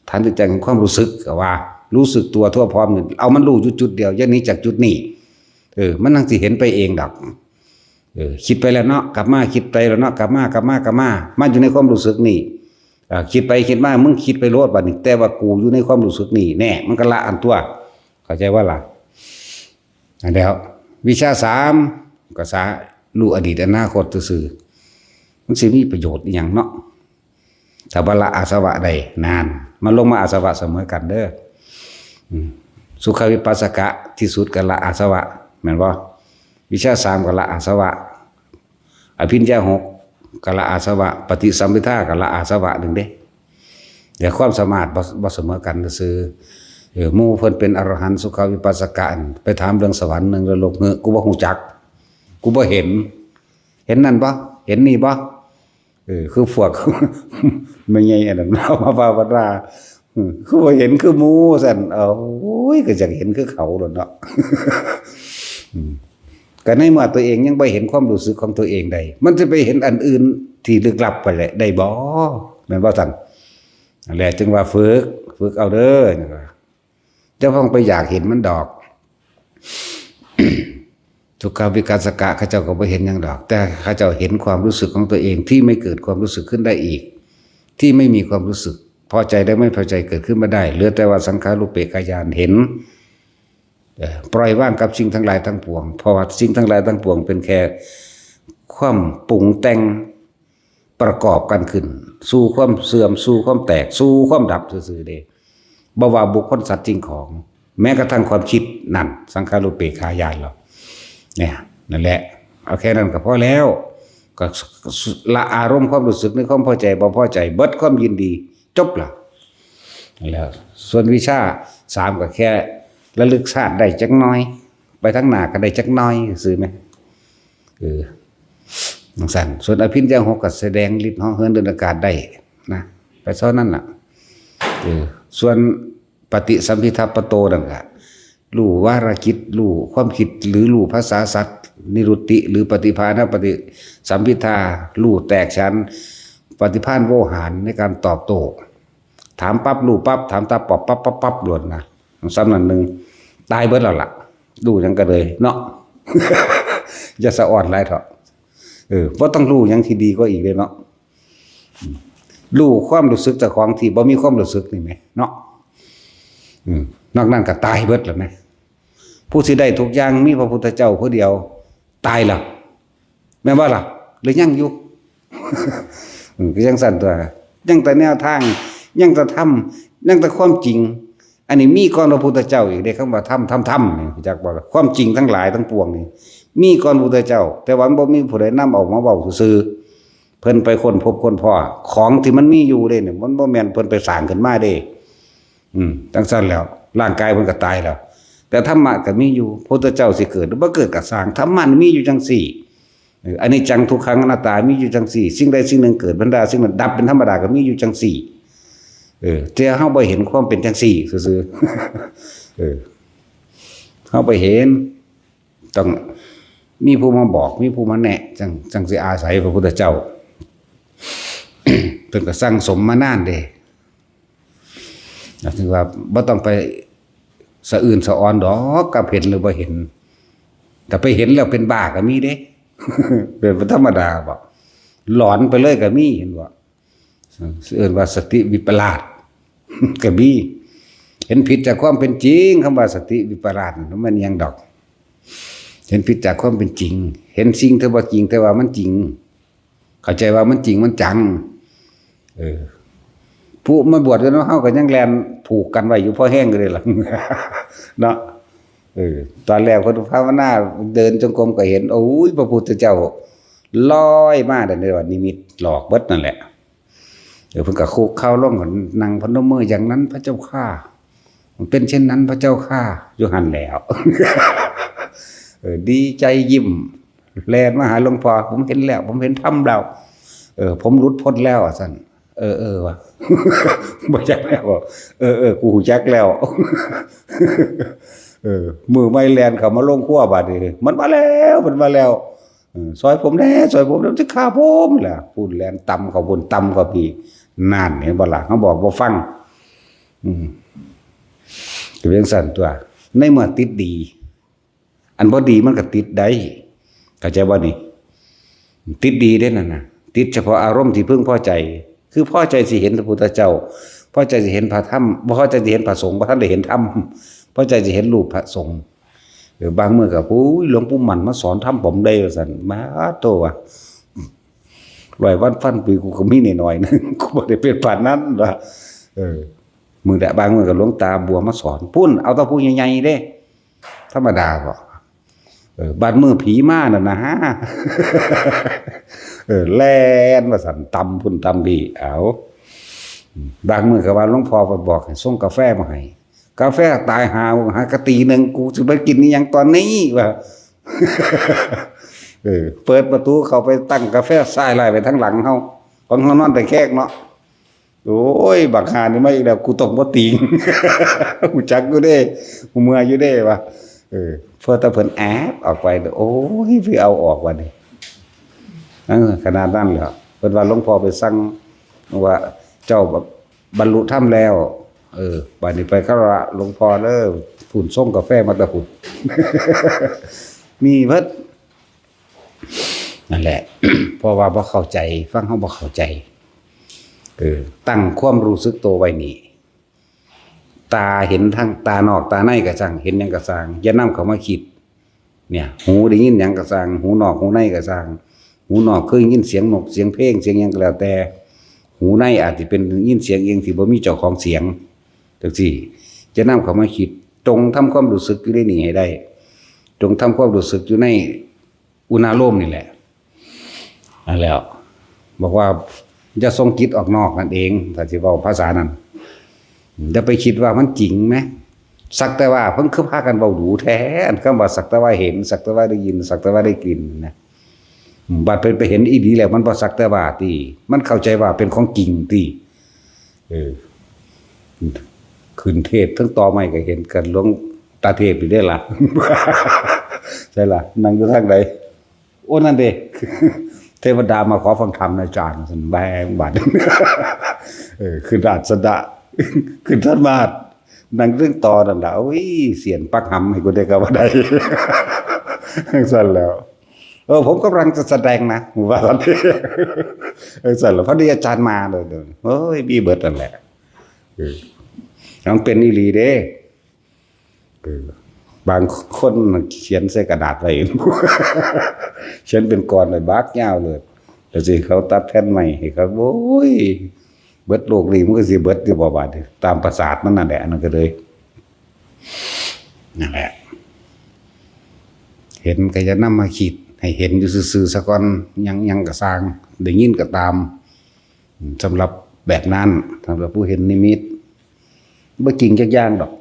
ฐานที่ตั้งแห่งความรู้สึกก็ว่ารู้สึกตัวทั่วพร้อมนี่เอามันรู้จุดเดียวอย่าหนีจากจุดนี้มันนั่งสิเห็นไปเองดอกคิดไปแล้วเนาะกลับมาคิดไปแล้วเนาะกลับมามันอยู่ในความรู้สึกนี่คิดไปคิดมามึงคิดไปโลดบัดนี้แต่ว่ากูอยู่ในความรู้สึกนี่แน่มันก็ละอันตัวเข้าใจว่าล่ะแล้ววิชา3ก็สารู้อดีตอนาคตซื่อมันสิมีประโยชน์อีหยังเนาะถ้าบ่ละอาสวะใดนานมันลงมาอาสวะเสมอกันเด้อสุขวิปัสสกะที่สุดก็ละอาสวะแม่นบ่วิชา3ก็ละอาสวะอภิญญา6ก็ละอาสวะปฏิสัมภิทาก็ละอาสวะนึงเด้เดี๋ยวความสามารถบ่เสมอกันซื่อหมู่เพิ่นเป็นอรหันต์สุขวิปัสสกะไปถามเรื่องสวรรค์นึงแล้วโลกเงือกูบ่ฮู้จักกูบ่เห็นนั่นบ่เห็นนี่บ่คือพวกไม่ไงอันนั้นเรามาภาวนาคือบ่เห็นคือหมู่ซั่นโอ้ยก็จักเห็นคือเขาโลดเนาะก็ในเมื่อตัวเองยังบ่เห็นความรู้สึกของตัวเองได้มันจะไปเห็นอันอื่นที่ลึกลับไปได้บ่แม่นบ่ซั่นนั่นแหละจึงว่าฝึกเอาเด้อจะต้องไปอยากเห็นมันดอกทุกขวิปัสสกะเขาเจ้าก็บ่เห็นอย่างดอกแต่เขาเจ้าเห็นความรู้สึกของตัวเองที่ไม่เกิดความรู้สึกขึ้นได้อีกที่ไม่มีความรู้สึกพอใจได้ไม่พอใจเกิดขึ้นมาได้เหลือแต่ว่าสังขารุปเปกญาณเห็นปล่อยว่างกับสิ่งทั้งหลายทั้งปวงเพราะว่าสิ่งทั้งหลายทั้งปวงเป็นแค่ความปรุงแต่งประกอบกันขึ้นสู่ความเสื่อมสู่ความแตกสู่ความดับซื่อๆเด้บ่ว่าบุคคลสัตว์จริงของแม้กระทั่งความคิดนั่นสังขารุปเปกญาณเราเนี่ยนั่นแหละเอาแค่นั้นก็พอแล้วก็ละอารมณ์ความรู้สึกในความพอใจบ่พอใจเบิดความยินดีจบละแล้วส่วนวิชา3ก็แค่ระลึกชาติได้จักน้อยไปทั้งหน้าก็ได้จักน้อยซื่อไหมจังซั่นส่วนอภิญญา6ก็แสดงฤทธิ์เหาะเหินเดินอากาศได้นะไปเท่านั้นล่ะส่วนปฏิสัมภิทัปปโตนั่นก็รู้วาระจิตรู้ความคิดหรือรู้ภาษาสัตว์นิรุตติหรือปฏิภาณปฏิสัมภิทารู้แตกฉานปฏิภาณโวหารในการตอบโต้ถามปั๊บรู้ปั๊บถามตาปอบปั๊บด่วนนะซ้ำนั่นนึงตายเบิดแล้วล่ะดูจังก็เลยเนาะ อย่าสะอ่อนหลายเถอะบ่ต้องรู้หยังที่ดีกว่าอีกเลยเนาะรู้ความรู้สึกเจ้าของที่บ่มีความรู้สึกนี่แหมเนาะนอกนั้นก็ตายเบิดแล้วแหมผู้สิได้ทุกอย่างมีพระพุทธเจ้าผู้เดียวตายแล้วแม่นบ่ล่ะหรือยังอยู่ ก็ยังสั่นตัวยังแต่แนวทางยังแต่ธรรมยังแต่ความจริงอันนี้มีก่อนพระพุทธเจ้าอีกได้คำว่าธรรมนี่จักบ่ล่ะความจริงทั้งหลายทั้งปวงนี่มีก่อนพระพุทธเจ้าแต่ว่าบ่มีผู้ใดนำออกมาเว้าซื่อเพิ่นไปค้นพบค้นพ่อของที่มันมีอยู่เด้เนี่ยมันบ่แม่นเพิ่นไปสร้างขึ้นมาเด้จังซั่นแล้วร่างกายเพิ่นก็ตายแล้วแต่ธรรมะก็มีอยู่พระพุทธเจ้าสิเกิดหรือบ่เกิดก็สร้างธรรมะมีอยู่จังซี่อันนี้จังทุกขังอนัตตามีอยู่จังซี่สิ่งใดสิ่งหนึ่งเกิดบรรดาสิ่งนั้นดับเป็นธรรมดาก็มีอยู่จังซี่แต่เฮาบ่เห็นความเป็นจังซี่ซื่อๆเฮาบ่เห็นต้องมีผู้มาบอกมีผู้มาแนะจังสิอาศัยพระพุทธเจ้า เพิ่นก็สั่งสมมานานเด้ถึงว่าบ่ต้องไปสะอื่นสะออนดอกกับเห็นหรือบ่เห็นแต่ไปเห็นแล้วเป็นบ้าก็มีเด้ เป็นธรรมดาบ่หลอนไปเลยก็มีเห็นบ่ เอิ้นว่าสติวิปลาส ก็มีเห็นผิดจากความเป็นจริงคำว่าสติวิปลาสมันยังดอกเห็นผิดจากความเป็นจริงเห็นสิ่งที่ว่าจริงแต่ว่ามันจริงเข้าใจว่ามันจริงมันจังผู้มาบวชกันเฮาก็ยังแลนผูกกันไว้อยู่พอแห้งเลยล่ะ เนาะตอนแรกคนภาวนาเดินจงกรมก็เห็นโอ้ยพระพุทธเจ้าลอยมาในว่านิมิตหลอกเบิดนั่นแหละเพิ่นก็คุกเข้าลงกันนั่งพนมมืออย่างนั้นพระเจ้าข้ามันเป็นเช่นนั้นพระเจ้าข้าอยู่หั่นแล้ว ดีใจยิ้มแลนมาหาหลวงพ่อผมเห็นแล้วผมเห็นธรรมแล้วผมหลุดพ้นแล้วสั่นว่ะ บ่จักแล้วกูฮู้จักแล้ว มือไม่แลนเข้ามาลงครัวบาดนี้มันมาแล้วซอยผมแน่ซอยผมแล้วจะฆ่าผมล่ะพูดแลนตำเข้าบนตำเข้าพี่นั่นเห็นบ่ล่ะเขาบอกบ่ฟังก็เป็นสั่นตัวในเมื่อติดดีอันบ่ดีมันก็ติดได้เข้าใจบ่นี่ติดดีได้นั่นน่ะติดเฉพาะอารมณ์ที่พึงพอใจคือพอใจสิเห็นพระพุทธเจ้าพอใจสิเห็นพระธรรมบ่พอใจสิเห็นพระสงฆ์บ่ทันได้เห็นธรรมพอใจสิเห็นรูปพระสงฆ์บางมื้อก็โอ้ยหลวงปู่หมั่นมาสอนธรรมผมได้ว่าซั่นมาโตว่ะร้อยวันฟันปีกูก็มีน้อยๆนึงกูบ่ได้เป็นปานนั้นว่ามื้อใดบางมื้อก็หลวงตาบัวมาสอนปุ้นเอาแตาผู้ใหญ่ๆเด้ธรรมดาบ่บ้านมือผีมานั่นนะฮะ แล่นว่าสั่นตำพุ่นตำดีเอาบางมื้อก็ว่าหลวงพ่อบอกให้ส่งกาแฟมาให้กาแฟตายหากะตีนึงกูสิไปกินนี่ยังตอนนี้ว่า เปิดประตูเข้าไปตั้งกาแฟซ้ายไล่ไปทั้งหลังเฮาของเฮานอนแต่แขกเนาะโอ้ยบักหานี่มาอีกแล้วกูต้องบ่ติง กูจักอยู่เด้กูเมื่อยอยู่เด้ว่าเพื่อแต่เพิ่นแอบออกไปโอ้ยพี่เอาออกว่านี่ขนาดนั้นเหรอเพิ่นว่าหลวงพ่อไปสั่งว่าเจ้าบรรลุธรรมแล้วบัดนี้ไปคารวะหลวงพ่อเด้อฝุ่นส่งกาแฟมาตะพุ่น มีเพิ่นนั่นแหละ เพราะว่าบ่เข้าใจฟังเฮาบ่เข้าใจตั้งความรู้สึกตัวไว้นี่ตาเห็นทั้งตานอกตาในก็ช่างเห็นหยังก็สร้างอย่านำเข้ามาคิดเนี่ยหูได้ยินหยังก็สร้างหูนอกหูในก็สร้างหูนอกเคยยินเสียงนกเสียงเพลงเสียงหยังก็แล้วแต่หูในอาจสิเป็นยินเสียงเองที่บ่มีเจ้าของเสียงจังซี่จะนำเข้ามาคิดจงทำความรู้สึกอยู่ในนี่ให้ได้จงทำความรู้สึกอยู่ในอุณาโลมนี่แหละนั่นแล้วบอกว่าจะส่งจิตออกนอกนั่นเองถ้าสิเว้าภาษานั้นจะไปคิดว่ามันจริงไหมสักแต่ว่าเพิ่งคือพากันเบาดูแท้อันคำว่าสักแต่ว่าเห็นสักแต่ว่าได้ยินสักแต่ว่าได้กลิ่นนะบัดเป็นไปเห็นอีดีแล้วมันบ่สักแต่ว่าตีมันเข้าใจว่าเป็นของจริงตีขึ้นเทพทั้งต่อไม้ก็เห็นกันหลวงตาเทพอยู่ได้ล่ะ ใช่ล่ะนั่งอยู่ทางใดโอ้นั่นเด้ เทวดามาขอฟังธรรมอาจารย์สันแบงบัด ขึ้นราชดา ขึ้นธรรมาสนั่งเรื่องต่อนั่นล่ะโอ้ยเสียนปักหำให้กูได้ก็บ่ได้ สั่นแล้วผมกำลังจะแสดงนะว่าตอนนี้ สั่นแล้วพอดีอาจารย์มาเลยโอ้ยมีเบิดนั่นแหละมันเป็นอีหลีเด้บางคนเขียนใส่กระดาษไว้ เขียนเป็นก้อนเลยบักยาวเลยแล้วสิเขาตัดแผ่นใหม่ให้เขาโอ้ยเบิดโลกนี้มันก็สิเบิดอยู่บ่บาดตามประสาทมันนั่นแหละนั่นก็เลยนั่นแหละเห็นก็จะนำมาคิดให้เห็นอยู่ซื่อๆซะก่อนยังก็สร้างได้ยินก็ตามสำหรับแบบนั้นสำหรับผู้เห็นนิมิตบ่จริงจักอย่างดอก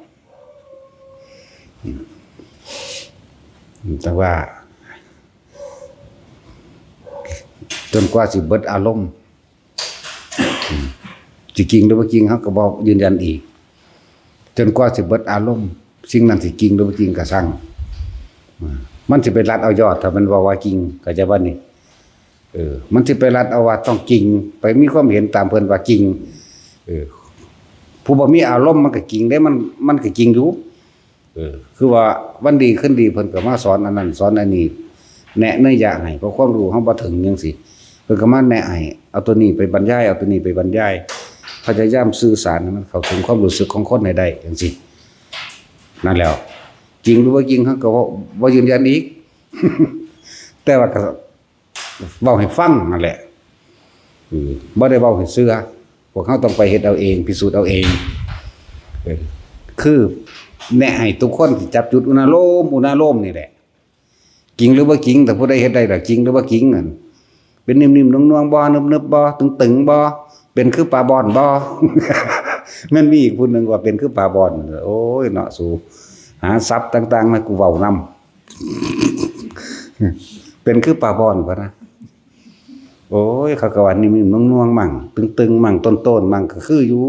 แต่ว่าจนกว่าสิเบิดอารมณ์สิจริงหรือบ่จริงเฮาก็บ่ยืนยันอีกจนกว่าสิเบิดอารมณ์สิ่งนั้นสิจริงหรือบ่จริงก็ช่างมันสิไปรัดเอายอดถ้ามันว่าจริงก็จะว่านี่มันสิไปรัดเอาว่าต้องจริงไปมีความเห็นตามเพิ่นว่าจริงผู้บ่มีอารมณ์มันก็จริงได้มันก็จริงอยู่คือว่าวันดีขึ้นดีเพิ่นก็มาสอนอันนั้นสอนอันนี้แนะเนื้ออยากให้เพราะความรู้เฮาบ่ถึงจังซี่ เพิ่นก็มาแนะให้เอาตัวนี้ไปบรรยายเอาตัวนี้ไปบรรยายพยายามสื่อสารให้มันเข้าถึงความรู้สึกของคนให้ได้จังซี่นั่นแล้วจริงหรือว่าจริงเขาก็บ่ยืนยันอีก แต่ว่าก็เว้าให้ฟังนั่นแหละบ่ได้เว้าให้เชื่อพวกเขาต้องไปเฮ็ดเอาเองพิสูจน์เอาเองคือแนะให้ทุกคนจับจุดอุณโลมนี่แหละจริงหรือว่าจริงแต่ผู้ใดเฮ็ดได้ล่ะจริงหรือว่าจริงนั่นเป็นนิ่มๆนวลๆบ่นึบๆบ่ตึงๆบ่เป็นคือปลาบอนบ่ มันมีอีกผู้นึงว่าเป็นคือปลาบอนโอ้ยเนาะสู่หาศัพท์ต่างๆมากูเว้านำ เป็นคือปลาบอนบ่นะโอ้ยเขาก็ว่านิ่มๆนวลๆมั่งตึงๆมั่งต้นๆมั่งก็คืออยู่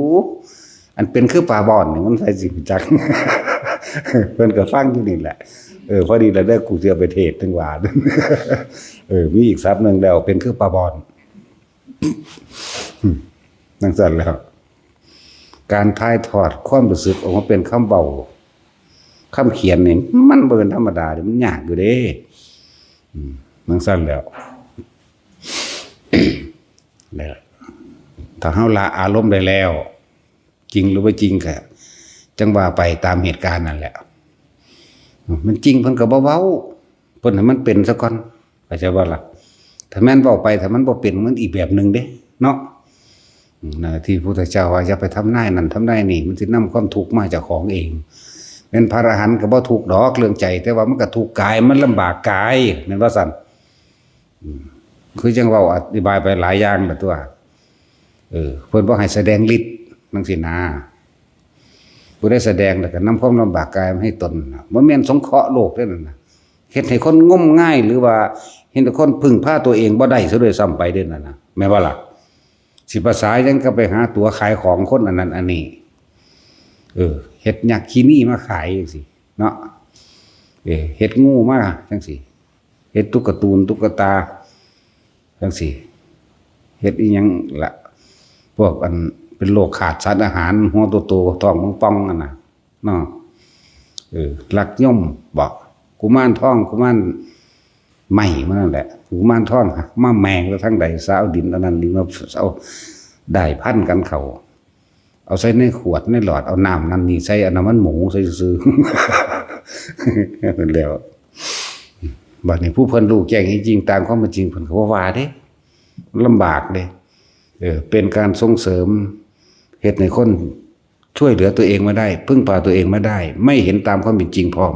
อันเป็นคือปลาบอนนี่มันใส่สิจัก เพิ่นก็ฟังอยู่นี่แหละพอดีแล้วได้กูสิเอาไปเทศน์ถึงว่า มีอีกศัพท์นึงแล้วเป็นคือปลาบอนนั่นสั่นแล้วการถ่ายทอดความรู้สึกออกมาเป็นคำเบาคำเขียนนี่มันบ่เป็นธรรมดามันยากอยู่เด้นั่นสั่นแล้ว แล้วถ้าเฮาละอารมณ์ได้แล้วจริงหรือว่าจริงก็จังว่าไปตามเหตุการณ์นั่นแหละมันจริงเพิ่นก็บ่เว้าเพิ่นให้มันเป็นซะก่อนเข้าใจบ่ล่ะถ้าแม่นเว้าไปถ้ามันบ่เป็นมันอีกแบบนึงเด้เนาะที่พระพุทธเจ้าว่าอย่าไปทำนายนั่นทำนายนี่มันสินำความทุกข์มาเจ้าของเองเป็นพระอรหันต์ก็บ่ทุกข์ดอกเรื่องใจแต่ว่ามันก็ทุกข์กายมันลำบากกายแม่นว่าซั่นคือจังเว้าอธิบายไปหลายอย่างแล้วตัวเพิ่นบ่ให้แสดงฤทธิ์จังซี่นะผู้ได้แสดงแล้วก็นำความลำบากกายมาให้ตนบ่แม่นสงเคราะห์โลกเด้นั่นน่ะเฮ็ดให้คนงมง่ายหรือว่าเฮ็ดให้คนพึ่งพาตัวเองบ่ได้ซะด้วยซ้ำไปเด้นั่นน่ะแม่นบ่ล่ะสิภาษายังก็ไปหาตัวขายของคนอันนั้นอันนี้เฮ็ดยักษ์ขี้นี่มาขายจังซี่เนาะเฮ็ดงูมาจังซี่เฮ็ดตุ๊กตาจังซี่เฮ็ดอีหยังล่ะพวกอันเป็นโรคขาดสารอาหารหัวโตๆท้องป่องๆนั่นน่ะเนาะลักย่อมบอกกุมารทองกุมารไหม้มันนั่นแหละกุมารทองมาแมงแล้วทั้งใดสาวดินอันนั้นนี่มาเอาได้พันกันเขาเอาใส่ในขวดในหลอดเอาน้ำนั่นนี่ใส่อันน้ำมันหมูใส่ซื้อ เป็นแล้วบัดนี้ผู้เพิ่นรู้แจ้งจริงๆตามความเป็นจริงเพิ่นก็ว่าเด้ลำบากเด้เป็นการส่งเสริมเฮ็ดให้คนช่วยเหลือตัวเองไม่ได้พึ่งพาตัวเองไม่ได้ไม่เห็นตามความเป็นจริงพร้อม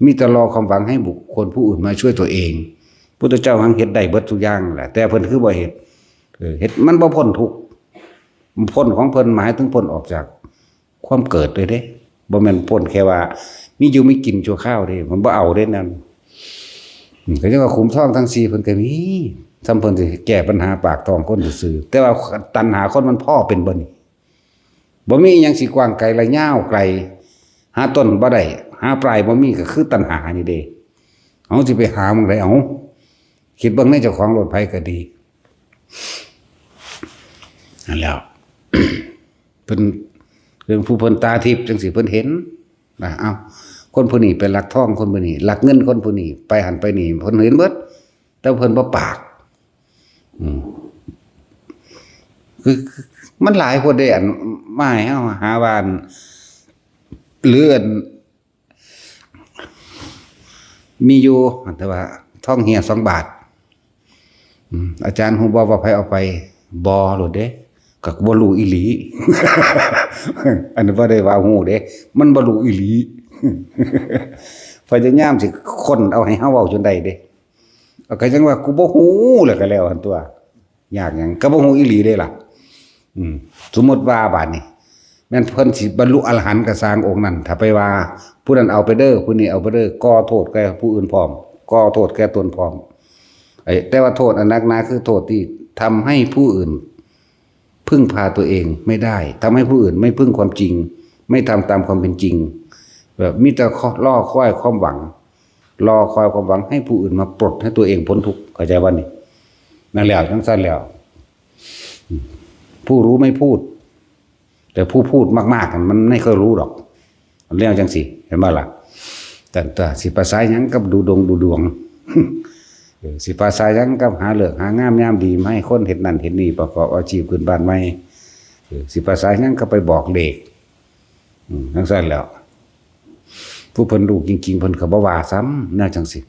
มีแต่รอความหวังให้บุคคลผู้อื่นมาช่วยตัวเองพุทธเจ้าหังเฮ็ดได้เบิดทุกอย่างแหละแต่เพิ่นคือบ่เฮ็ดเฮ็ดมันบ่พ้นทุกข์พ้นของเพิ่นหมายถึงพ้นออกจากความเกิดเลยเด้บ่แม่นพ้นแค่ว่ามีอยู่มีกินชั่วคราวเด้มันบ่เอาเด้นั่นก็จังว่าขุมทองทั้ง4เพิ่นก็มีทำเพิ่นสิแก้ปัญหาปากท้องคนซื่อแต่ว่าตัณหาคนมันพอเป็นบ่นี่บ่มีหยังสิกว้างไกลและยาวไกลหาต้นบ่ได้หาปลายบ่มีก็คือตัณหานี่เด้เอาสิไปหาหม้องใดเอาคิดเบิ่งในเจ้าของรถไผก็ดีนั่นแล้ว เพิ่นเรื่องผู้เพิ่นตาทิพย์จังสิเพิ่นเห็นนะเอาคนผู้นี้เป็นลักทองคนผู้นี้ลักเงินคนผู้นี้ไปหันไปนี่เพิ่นเห็นเบิดแต่เพิ่นบ่ปากคือมันหลายคนได้อันมาให้เฮาหาว่าเลื่อนมีอยู่แต่ว่าท่องเหีย2 บาทอาจารย์ฮู้บ่ว่าไผเอาไปบ่โลดเด้ก็บ่รู้อีหลี อันนั้นบ่ได้ว่าฮู้เด้มันบ่รู้อีหลี พยายามสิค้นเอาให้เฮาเว้าจนได้เด้เอาก็จังว่ากูบ่ฮู้แล้วก็แล้วหั่นตัวยากหยังก็บ่ฮู้อีหลีเด้ล่ะสมมุติว่าบาดนี้แม่นเพิ่นสิบรรลุอรหันต์ก็สร้างองค์นั้นถ้าไปว่าผู้นั้นเอาไปเด้อผู้นี้เอาไปเด้อก่อโทษแก่ผู้อื่นพร้อมก่อโทษแก่ตนพร้อมแต่ว่าโทษอันนักหนาคือโทษที่ทำให้ผู้อื่นพึ่งพาตัวเองไม่ได้ทำให้ผู้อื่นไม่พึ่งความจริงไม่ทำตามความเป็นจริงแบบมีแต่ล่อคอยความหวังรอคอยความหวังให้ผู้อื่นมาปลดให้ตัวเองพ้นทุกข์เข้าใจบ่นี่นั่นแล้วจังซั่นแล้วผู้รู้ไม่พูดแต่ผู้พูดมากๆมันไม่ค่อยรู้หรอกเรื่องจังสิเห็นบ่ล่ะแต่สิภาษาหยังกับดูดวง สิภาษายังกับหาเลือกหางามยามดีมาให้คนเห็นนั่นเห็นนี่ประกอบอาชีพพื้นบ้านใหม่สิภาษายังก็ไปบอกเลขทั้งสั้นแล้วผู้เพิ่นรู้จริงๆเพิ่นก็บ่ว่าซ้ำน่าจังสิ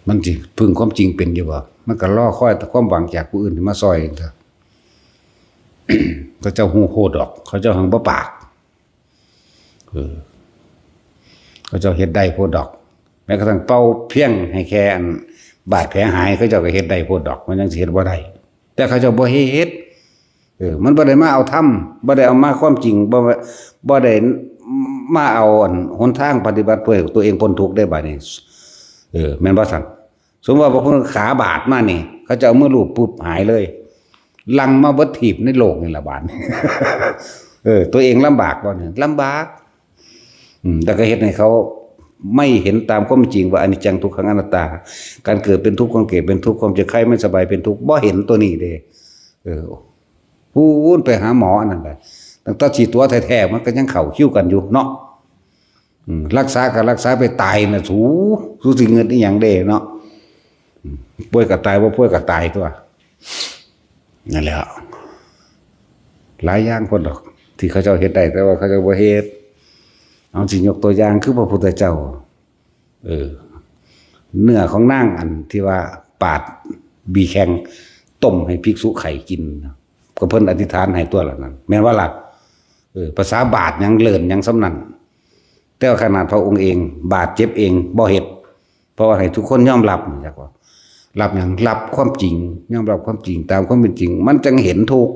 มันสิพึ่งความจริงเป็นอยู่บ่มันก็รอคอยแต่ความหวังจากผู้อื่นที่มาซอยเถอะเขาเจ้าฮู้โหดดอกเขาเจ้าหังบ่ปากเขาเจ้าเฮ็ดได้โพดดอกแม้กระทั่งเป่าเพียงให้แค่อันบาดแผลหายเขาเจ้าก็เฮ็ดได้โพดดอกมันยังสิเฮ็ดบ่ได้แต่เขาเจ้าบ่เฮ็ดมันบ่ได้มาเอาธรรมบ่ได้เอามาความจริงบ่ได้มาเอาหนทางปฏิบัติเพื่อตัวเองพ้นทุกข์ได้บัดนี้แม่นบ่ซั่นสมมุติว่าบางคนขาบาดมานี่เขาจะเอามือลูบปุ๊บหายเลยลังมาเบิดถีบในโลกนี่ล่ะบาดตัวเองลำบากบ่เนี่ยลำบากแต่ก็เฮ็ดให้เขาไม่เห็นตามความจริงว่าอนิจจังทุกขังอนัตตาการเกิดเป็นทุกข์ความเกิดเป็นทุกข์ความเจ็บไข้ไม่สบายเป็นทุกข์บ่เห็นตัวนี้เด้พูนไปหาหมอนั่นแหละตั้งแต่ฉีดตัวแท้ๆมันก็ยังเข้าคิ้วกันอยู่เนาะรักษาก็รักษาไปตายน่ะสู้สิเงินอีหยังเด้เนาะป่วยก็ตายบ่ป่วยก็ตายตัวนั่นแหละหลายอย่างคนดอกที่เขาเจ้าเฮ็ดได้แต่ว่าเขาเจ้าบ่เฮ็ดเอาสิยกตัวอย่างคือพระพุทธเจ้าเนื้อของนางอันที่ว่าปาดบีแข็งต้มให้ภิกษุไข่กินก็เพิ่นอธิษฐานให้ตัวละนั้นแม้ว่าล่ะภาษาบาทยังเลิ่นยังสำนันแต่ขนาดพระองค์เองบาดเจ็บเองบ่เฮ็ดเพราะว่าให้ทุกคนยอมรับจักว่ารับหยังรับความจริงยอมรับความจริงตามความเป็นจริงมันจึงเห็นทุกข์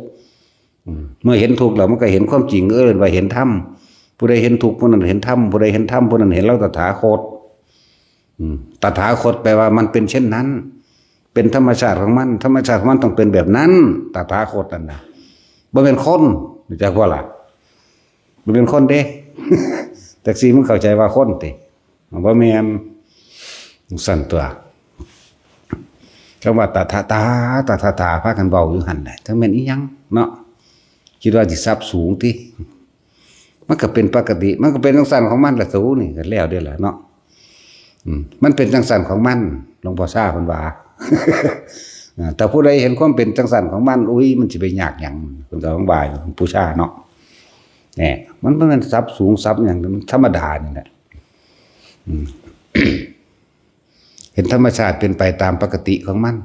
เมื่อเห็นทุกข์แล้วมันก็เห็นความจริงว่าเห็นธรรมผู้ใดเห็นทุกข์ผู้นั้นเห็นธรรมผู้ใดเห็นธรรมผู้นั้นเห็นเราตถาคตตถาคตแปลว่ามันเป็นเช่นนั้นเป็นธรรมชาติของมันธรรมชาติของมันต้องเป็นแบบนั้นตถาคตนั่นน่ะบ่เป็นคนจักว่าล่ะบ่เป็นคนเด้ แต่สิมึงเข้าใจว่าคนติบ่แม่นสั่นตัวคำว่าตถาพากันเว้าอยู่หั่นแหละทั้งแม่นอีหยังเนาะคิดว่าสิทรัพย์สูงติมันก็เป็นปกติมันก็เป็นจังซั่นของมันล่ะสูนี่ก็แล้วเด้อล่ะเนาะมันเป็นจังซั่นของมันหลวงพ่อซ่าเพิ่นว่า แต่ผู้ใดเห็นความเป็นจังซั่นของมันอุ้ยมันสิไปยากหยังเพิ่นก็อธิบายผู้ซ่าเนาะแหมมันบ่แม่นทรัพย์สูงทรัพย์หยังมันธรรมดานี่แหละ เห็นธรรมชาติเป็นไปตามปกติของมัน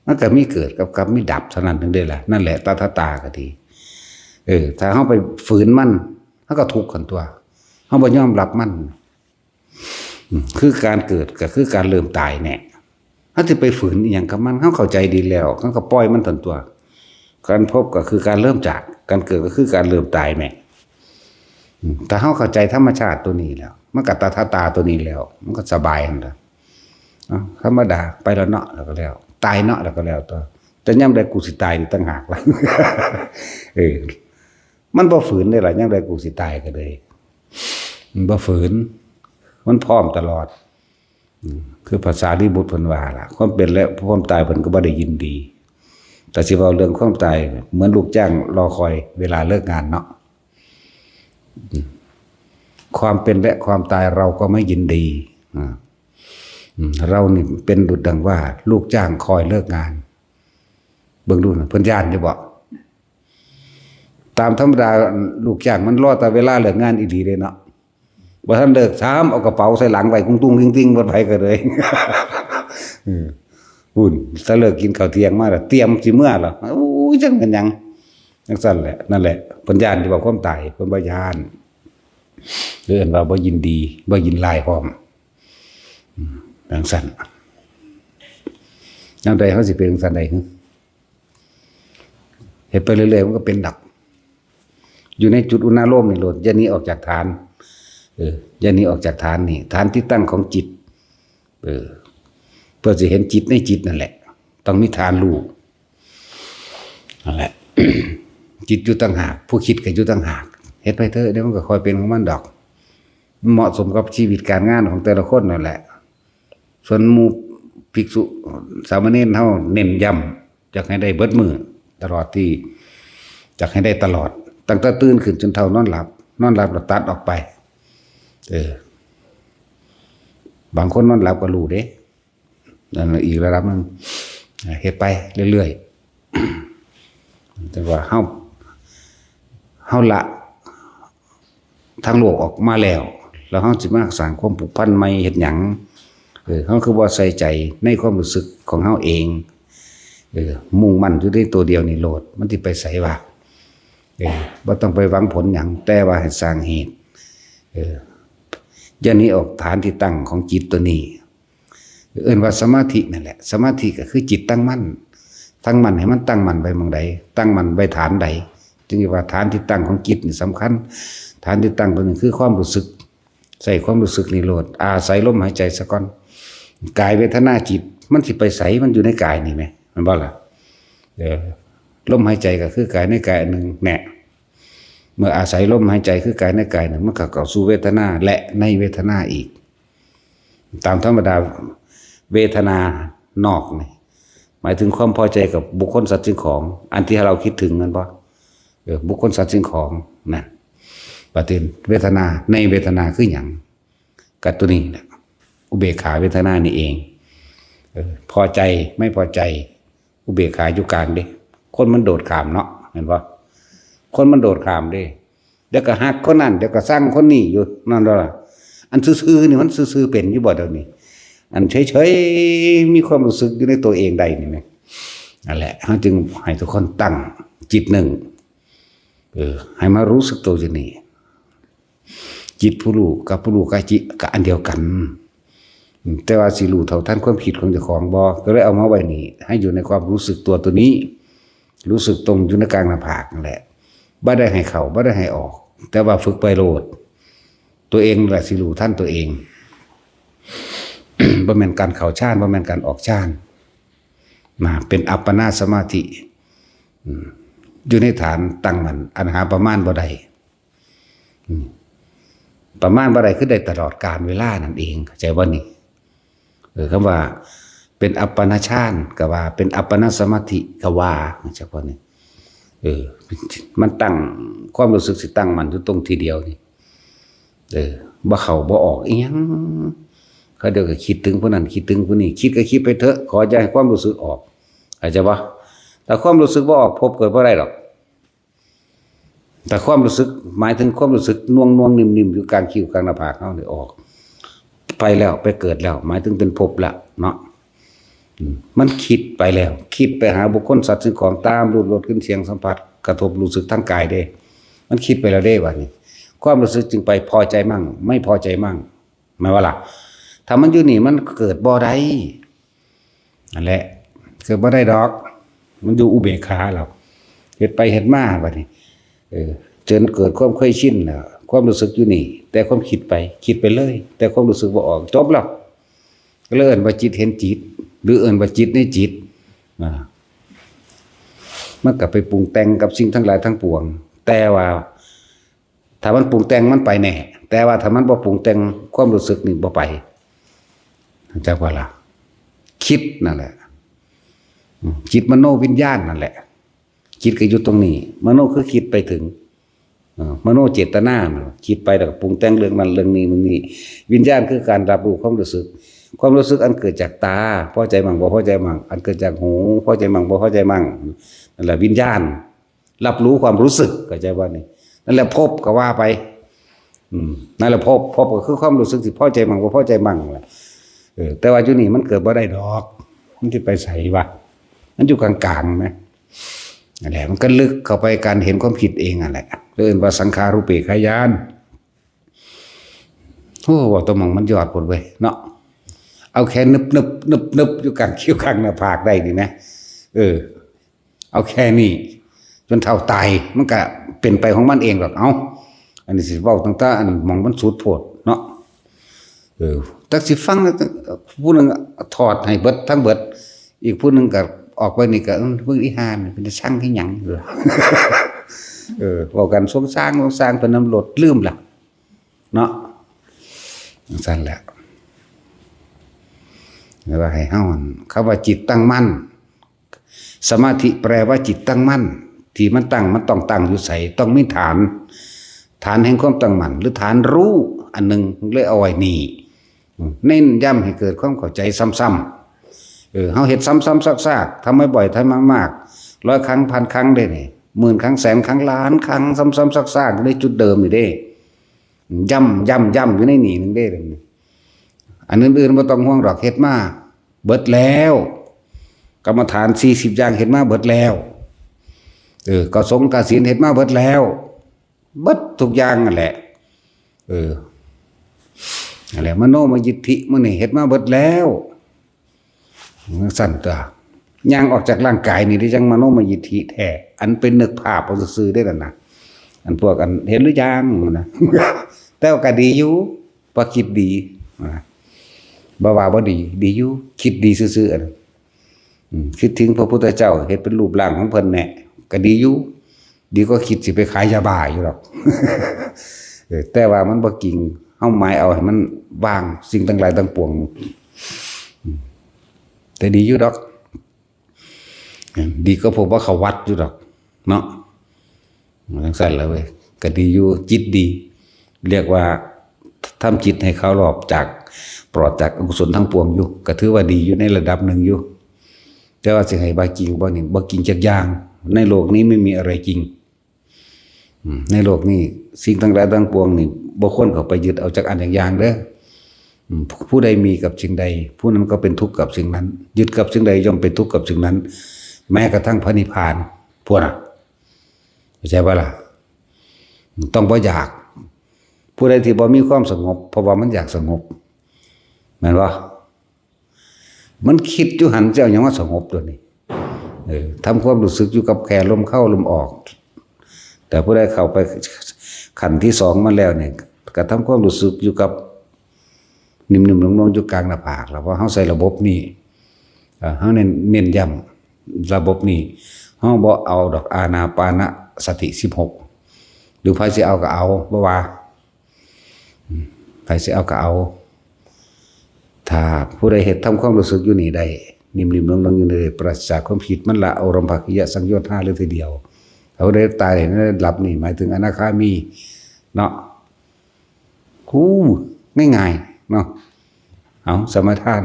มันก็มีเกิดกับมีดับเท่านั้นถึงได้ล่ะนั่นแหละตาก็ดีถ้าเฮาไปฝืนมันเฮาก็ทุกข์กันตัวเฮาบ่ยอมรับมันคือการเกิดก็คือการเริ่มตายแน่เฮาสิไปฝืนอีหยังกับมันเฮาเข้าใจดีแล้วเฮาก็ปล่อยมันทันตัวการพบก็คือการเริ่มจากการเกิดก็คือการเริ่มตายแน่แต่เฮาเข้าใจธรรมชาติตัวนี้แล้วมันก็ตาตัวนี้แล้วมันก็สบายหั่นล่ะธรรมดาไปแล้วเนาะแล้วก็แล้วตายเนาะแล้วก็แล้วตัวแต่ย่ำใดกูสิตายนี่ต่างหากล่ะ มันบ่ฝืนได้ล่ะย่ำใดกูสิตายก็เลยมันบ่ฝืนมันพร้อมตลอดคือภาษาลิบุตรเพิ่นว่าล่ะความเป็นและความตายเพิ่นก็บ่ได้ยินดีแต่สิเว้าเรื่องความตายเหมือนลูกจ้างรอคอยเวลาเลิกงานเนาะความเป็นและความตายเราก็ไม่ยินดีเรานี่เป็นดุจดังว่าลูกจ้างคอยเลิกงานเบิ่งดูนะเพิ่นย่านอยู่บ่ตามธรรมดาลูกจ้างมันรอแต่เวลาเลิกงานอีหลีเด้เนาะบ่ทันเลิกถามเอากระเป๋าใส่หลังไว้ตุ้งๆติ้งๆบ่ไปก็เลยหุ่นถ้าเลิกกินข้าวเที่ยงมาแล้วเตรียมสิเมื่อล่ะอู้ยจังเป็นหยังจังซั่นแหละนั่นแหละเพิ่นย่านที่ว่าความตายเพิ่นบ่ย่านเอิ้นว่าบ่ยินดีบ่ยินลายพร้อมจังซั่นจังใดเฮาสิเป็นจังซั่นได้เฮ็ดไปเรื่อยๆมันก็เป็นดับอยู่ในจุดอุณาโลมนี่โลดอย่าหนีออกจากฐานอย่าหนีออกจากฐานนี่ฐานที่ตั้งของจิตเพื่อจะเห็นจิตในจิตนั่นแหละต้องมีฐานรู้นั่นแหละ จิตอยู่ต่างหากผู้คิดก็อยู่ต่างหากเฮ็ดไปเถอะเดี๋ยวมันก็ค่อยเป็นของมันดอกเหมาะสมกับชีวิตการงานของแต่ละคนนั่นแหละส่วนหมู่ภิกษุสามเณรเฮาเน้นย้ำอยากให้ได้เบิดมื้อตลอดที่อยากให้ได้ตลอดตั้งแต่ตื่นขึ้นจนเท่านอนหลับแล้วตัดออกไป บางคนนอนหลับก็รู้เด้นั่นอีกระดับนึงเฮ็ดไปเรื่อยๆแต่ว่าเฮาละทางโลกออกมาแล้วเฮาสิมาสร้างความผูกพันใหม่เฮ็ดหยังเฮาคือบ่ใส่ใจในความรู้สึกของเฮาเองมุ่งมั่นอยู่ในตัวเดียวนี่โลดมันสิไปไสวะบ่ต้องไปหวังผลหยังแต่ว่าให้สร้างเหตุอย่างนี้ออกฐานที่ตั้งของจิตตัวนี้เอิ้นว่าสมาธินั่นแหละสมาธิก็คือจิตตั้งมั่นให้มันตั้งมั่นไปมองใดตั้งมั่นไว้ฐานใดจึงว่าฐานที่ตั้งของจิตนี่สำคัญฐานที่ตั้งตัวนี้คือความรู้สึกใส่ความรู้สึกนี่โลดอาศัยลมหายใจซะก่อนกายเวทนาจิตมันสิไปไสมันอยู่ในกายนี่แม่มันบ่ล่ะลมหายใจก็คือกายในกายอันนึงแน่เมื่ออาศัยลมหายใจคือกายในกายนึงมันก็เข้าสู่เวทนาและในเวทนาอีกตามธรรมดาเวทนานอกนี่หมายถึงความพอใจกับบุคคลสัตว์สิ่งของอันที่เราคิดถึงนั่นบ่บุคคลสัตว์สิ่งของนั่นปฏิเวทนาในเวทนาคือหยังกับตัวนี้แหละอุเบกขาเวทนานี่เองพอใจไม่พอใจอุเบกขาอยู่กลางเด้คนมันโดดข้ามเนาะเห็นบ่คนมันโดดข้ามเด้เดี๋ยวก็ฮักคนนั้นเดี๋ยวก็สร้างคนนี้อยู่นั่นล่ะอันซื่อๆนี่มันซื่อๆเป็นอยู่บ่เดี๋ยวนี้อันเฉยๆมีความรู้สึกอยู่ในตัวเองใดนี่แหละนั่นแหละเฮาจึงให้ทุกคนตั้งจิตหนึ่งให้มารู้สึกตัวอยู่นี่จิตผู้รู้กับผู้รู้กับจิตก็อันเดียวกันแต่ว่าสิรู้เท่าทันความคิดของเจ้าของบ่ก็เลยเอามาไว้นี่ให้อยู่ในความรู้สึกตัวนี้รู้สึกตรงอยู่ในกลางหน้าผากนั่นแหละบ่ได้ให้เข้าบ่ได้ให้ออกแต่ว่าฝึกไปโลดตัวเองแหละสิรู้ท่านตัวเอง บ่แม่นการเข้าฌานบ่แม่นการออกฌานมาเป็นอัปปนาสมาธิอยู่ในฐานตั้งมั่นอันหาประมาณบ่ได้ประมาณบ่ได้คือได้ตลอดกาลเวลานั่นเองเข้าใจบ่นี่คำว่าเป็นอัปปนาฌานก็ว่าเป็นอัปปนาสมาธิก็ว่าเฉพาะนี่มันตั้งความรู้สึกสิตั้งมั่นอยู่ตรงทีเดียวนี่บ่เข้าบ่ออกอีหยังเขาเดี๋ยวก็คิดถึงผู้นั้นคิดถึงผู้นี้คิดก็คิดไปเถอะขออย่าให้ความรู้สึกออกเข้าใจบ่แต่ความรู้สึกบ่ออกพบเกิดบ่ได้หรอกแต่ความรู้สึกหมายถึงความรู้สึกน่วงๆนิ่มๆอยู่กลางคิ้วกลางหน้าผากเฮานี่ออกไปแล้วไปเกิดแล้วหมายถึงเป็นภพละเนาะมันคิดไปแล้วคิดไปหาบุคคลสัตว์สิ่งของตามรูปรสกลิ่นเสียงสัมผัสกระทบรู้สึกทางกายเด้มันคิดไปแล้วเด้ว่านี่ความรู้สึกจึงไปพอใจมั่งไม่พอใจมั่งหมายว่าล่ะถ้ามันอยู่นี่มันเกิดบ่ได้นั่นแหละเกิดบ่ได้ดอกมันอยู่อุเบกขาแล้วเฮ็ดไปเฮ็ดมาบัดนี้จนเกิดความเคยชินความรู้สึกอยู่นี่แต่ความคิดไปเลยแต่ความรู้สึกบ่ออกจบแล้วก็เลยเอิ้นว่าจิตเห็นจิตหรือเอิ้นว่าจิตในจิตมันก็ไปปรุงแต่งกับสิ่งทั้งหลายทั้งปวงแต่ว่าถ้ามันปรุงแต่งมันไปแน่แต่ว่าถ้ามันบ่ปรุงแต่งความรู้สึกนี่บ่ไปจักว่าล่ะคิดนั่นแหละจิตมโนวิญญาณนั่นแหละจิตก็อยู่ตรงนี้มโนคือคิดไปถึงมโนเจตนาคิดไปแล้วก็ปรุงแต่งเรื่องนั้นเรื่องนี้วิญญาณคือการรับรู้ความรู้สึกอันเกิดจากตาพอใจมั่งบ่พอใจมั่งอันเกิดจากหูพอใจมั่งบ่พอใจมั่งนั่นแหละวิญญาณรับรู้ความรู้สึกเข้าใจว่านี่นั่นแหละภพก็ว่าไปนั่นแหละภพก็คือความรู้สึกที่พอใจมั่งบ่พอใจมั่งแหละแต่ว่าอยู่นี่มันเกิดบ่ได้ดอกมันสิไปไสวะมันอยู่กลางๆมั้ยนั่นแหละมันก็ลึกเข้าไปการเห็นความผิดเองนั่นแหละเรียกว่าสังขารุปเปกขญาณโอ้ว่าตัวมันยอดหมดเว้ยเนาะเอาแค่นึบอยู่กลางคิ้วกลางหน้าผากได้นี่นะเอาแค่นี้จนเท่าตายมันก็เป็นไปของมันเองหรอกเอาอันนี้สิเว้าตั้งแต่อันมองมันสุดโพดเนาะตักสิฟังผู้นึงถอดให้เบิดทั้งเบิดอีกผู้นึงก็ออกไปนี่ก็เบิ่งอีหานเป็นช่างที่หยังเว้ากันสงสร้างเป็นน้ำลดลืมล่ะเนาะสั่นแหละว่าให้เฮาคำว่าจิตตั้งมั่นสมาธิแปลว่าจิตตั้งมั่นที่มันตั้งมันต้องตั้งอยู่ไสต้องมีฐานแห่งความตั้งมั่นหรือฐานรู้อันนึงเลยเอาไว้นี่ เน้นย้ำให้เกิดความเข้าใจซ้ำๆเฮาเฮ็ดซ้ำๆซากๆทำบ่อยๆทำมากๆ100 ครั้งพันครั้งได้นี่10,000 ครั้งแสนครั้งล้านครั้งซ้ำๆซากๆได้จุดเดิมนี่เด้ย้ำอยู่ในนี่นึงเด้อันอื่นๆบ่ต้องห่วงดอกเฮ็ดมาเบิดแล้วกรรมฐาน40อย่างเฮ็ดมาเบิดแล้วก็สงฆ์กฐินเฮ็ดมาเบิดแล้วเบิดทุกอย่างนั่นแหละนั่นแหละมโนมยิทธิมื้อนี้เฮ็ดมาเบิดแล้วสั่นตัวย่างออกจากร่างกายนี่ได้จังมโนมยิทธิแท้อันเป็นนึกภาพเอาซื่อๆได้นั่นน่ะอันพวกอันเห็นหรือยังนะแต่ก็ดีอยู่พอคิดดีบ่ว่าบ่ดีอยู่คิดดีซื่อๆคิดถึงพระพุทธเจ้าเฮ็ดเป็นรูปร่างของเพิ่นแน่ก็ดีอยู่ดีก็คิดสิไปขายยาบ้าอยู่หรอกแต่ว่ามันบ่จริงเฮาหมายเอาให้มันวางสิ่งทั้งหลายทั้งปวงแต่ดีอยู่ดอกดีก็พบว่าเขาวัดอยู่ดอกเนาะจังซั่นล่ะเว้ยก็ดีอยู่จิตดีเรียกว่าทำจิตให้เขารอบจากปลอดจากอกุศลทั้งปวงอยู่ก็ถือว่าดีอยู่ในระดับหนึ่งอยู่แต่ว่าสิให้บ่จริงบ่นี่บ่จริงจักอย่างในโลกนี้ไม่มีอะไรจริงในโลกนี้สิ่งทั้งหลายทั้งปวงนี่บ่ควรเข้าไปยึดเอาจากอันอย่างเด้อผู้ใดมีกับสิ่งใดผู้นั้นก็เป็นทุกข์กับสิ่งนั้นยึดกับสิ่งใดย่อมเป็นทุกข์กับสิ่งนั้นแม้กระทั่งพระนิพพานพวกน่ะเข้าใจบ่ล่ะต้องบ่อยากผู้ใดที่บ่มีความสงบเพราะว่ามันอยากสงบแม่นบ่มันคิดอยู่หันเจ้าหยังว่าสงบตัวนี้ทำความรู้สึกอยู่กับแค่ลมเข้าลมออกแต่ผู้ใดเข้าไปขั้นที่2มาแล้วเนี่ยก็ทำความรู้สึกอยู่กับนิ่มๆลงๆอยู่กลางหน้าผากแล้วเพราะเฮาใส่ระบบนี้เฮาเน้นย้ำระบบนี้เฮาบ่เอาดอกอานาปานสติ16หรือไผสิเอาก็เอาบ่ว่าไผสิเอาก็เอาถ้าผู้ใดเฮ็ดทำความรู้สึกอยู่นี่ได้นิ่มๆลงๆอยู่ในปราศจากความผิดมันละอารมณ์ภคิยะสังโยชน์5เลยทีเดียวเขาได้ตายได้หลับนี่หมายถึงอนาคามีเนาะง่ายๆเนาะเอาสมทาน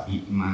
อิมา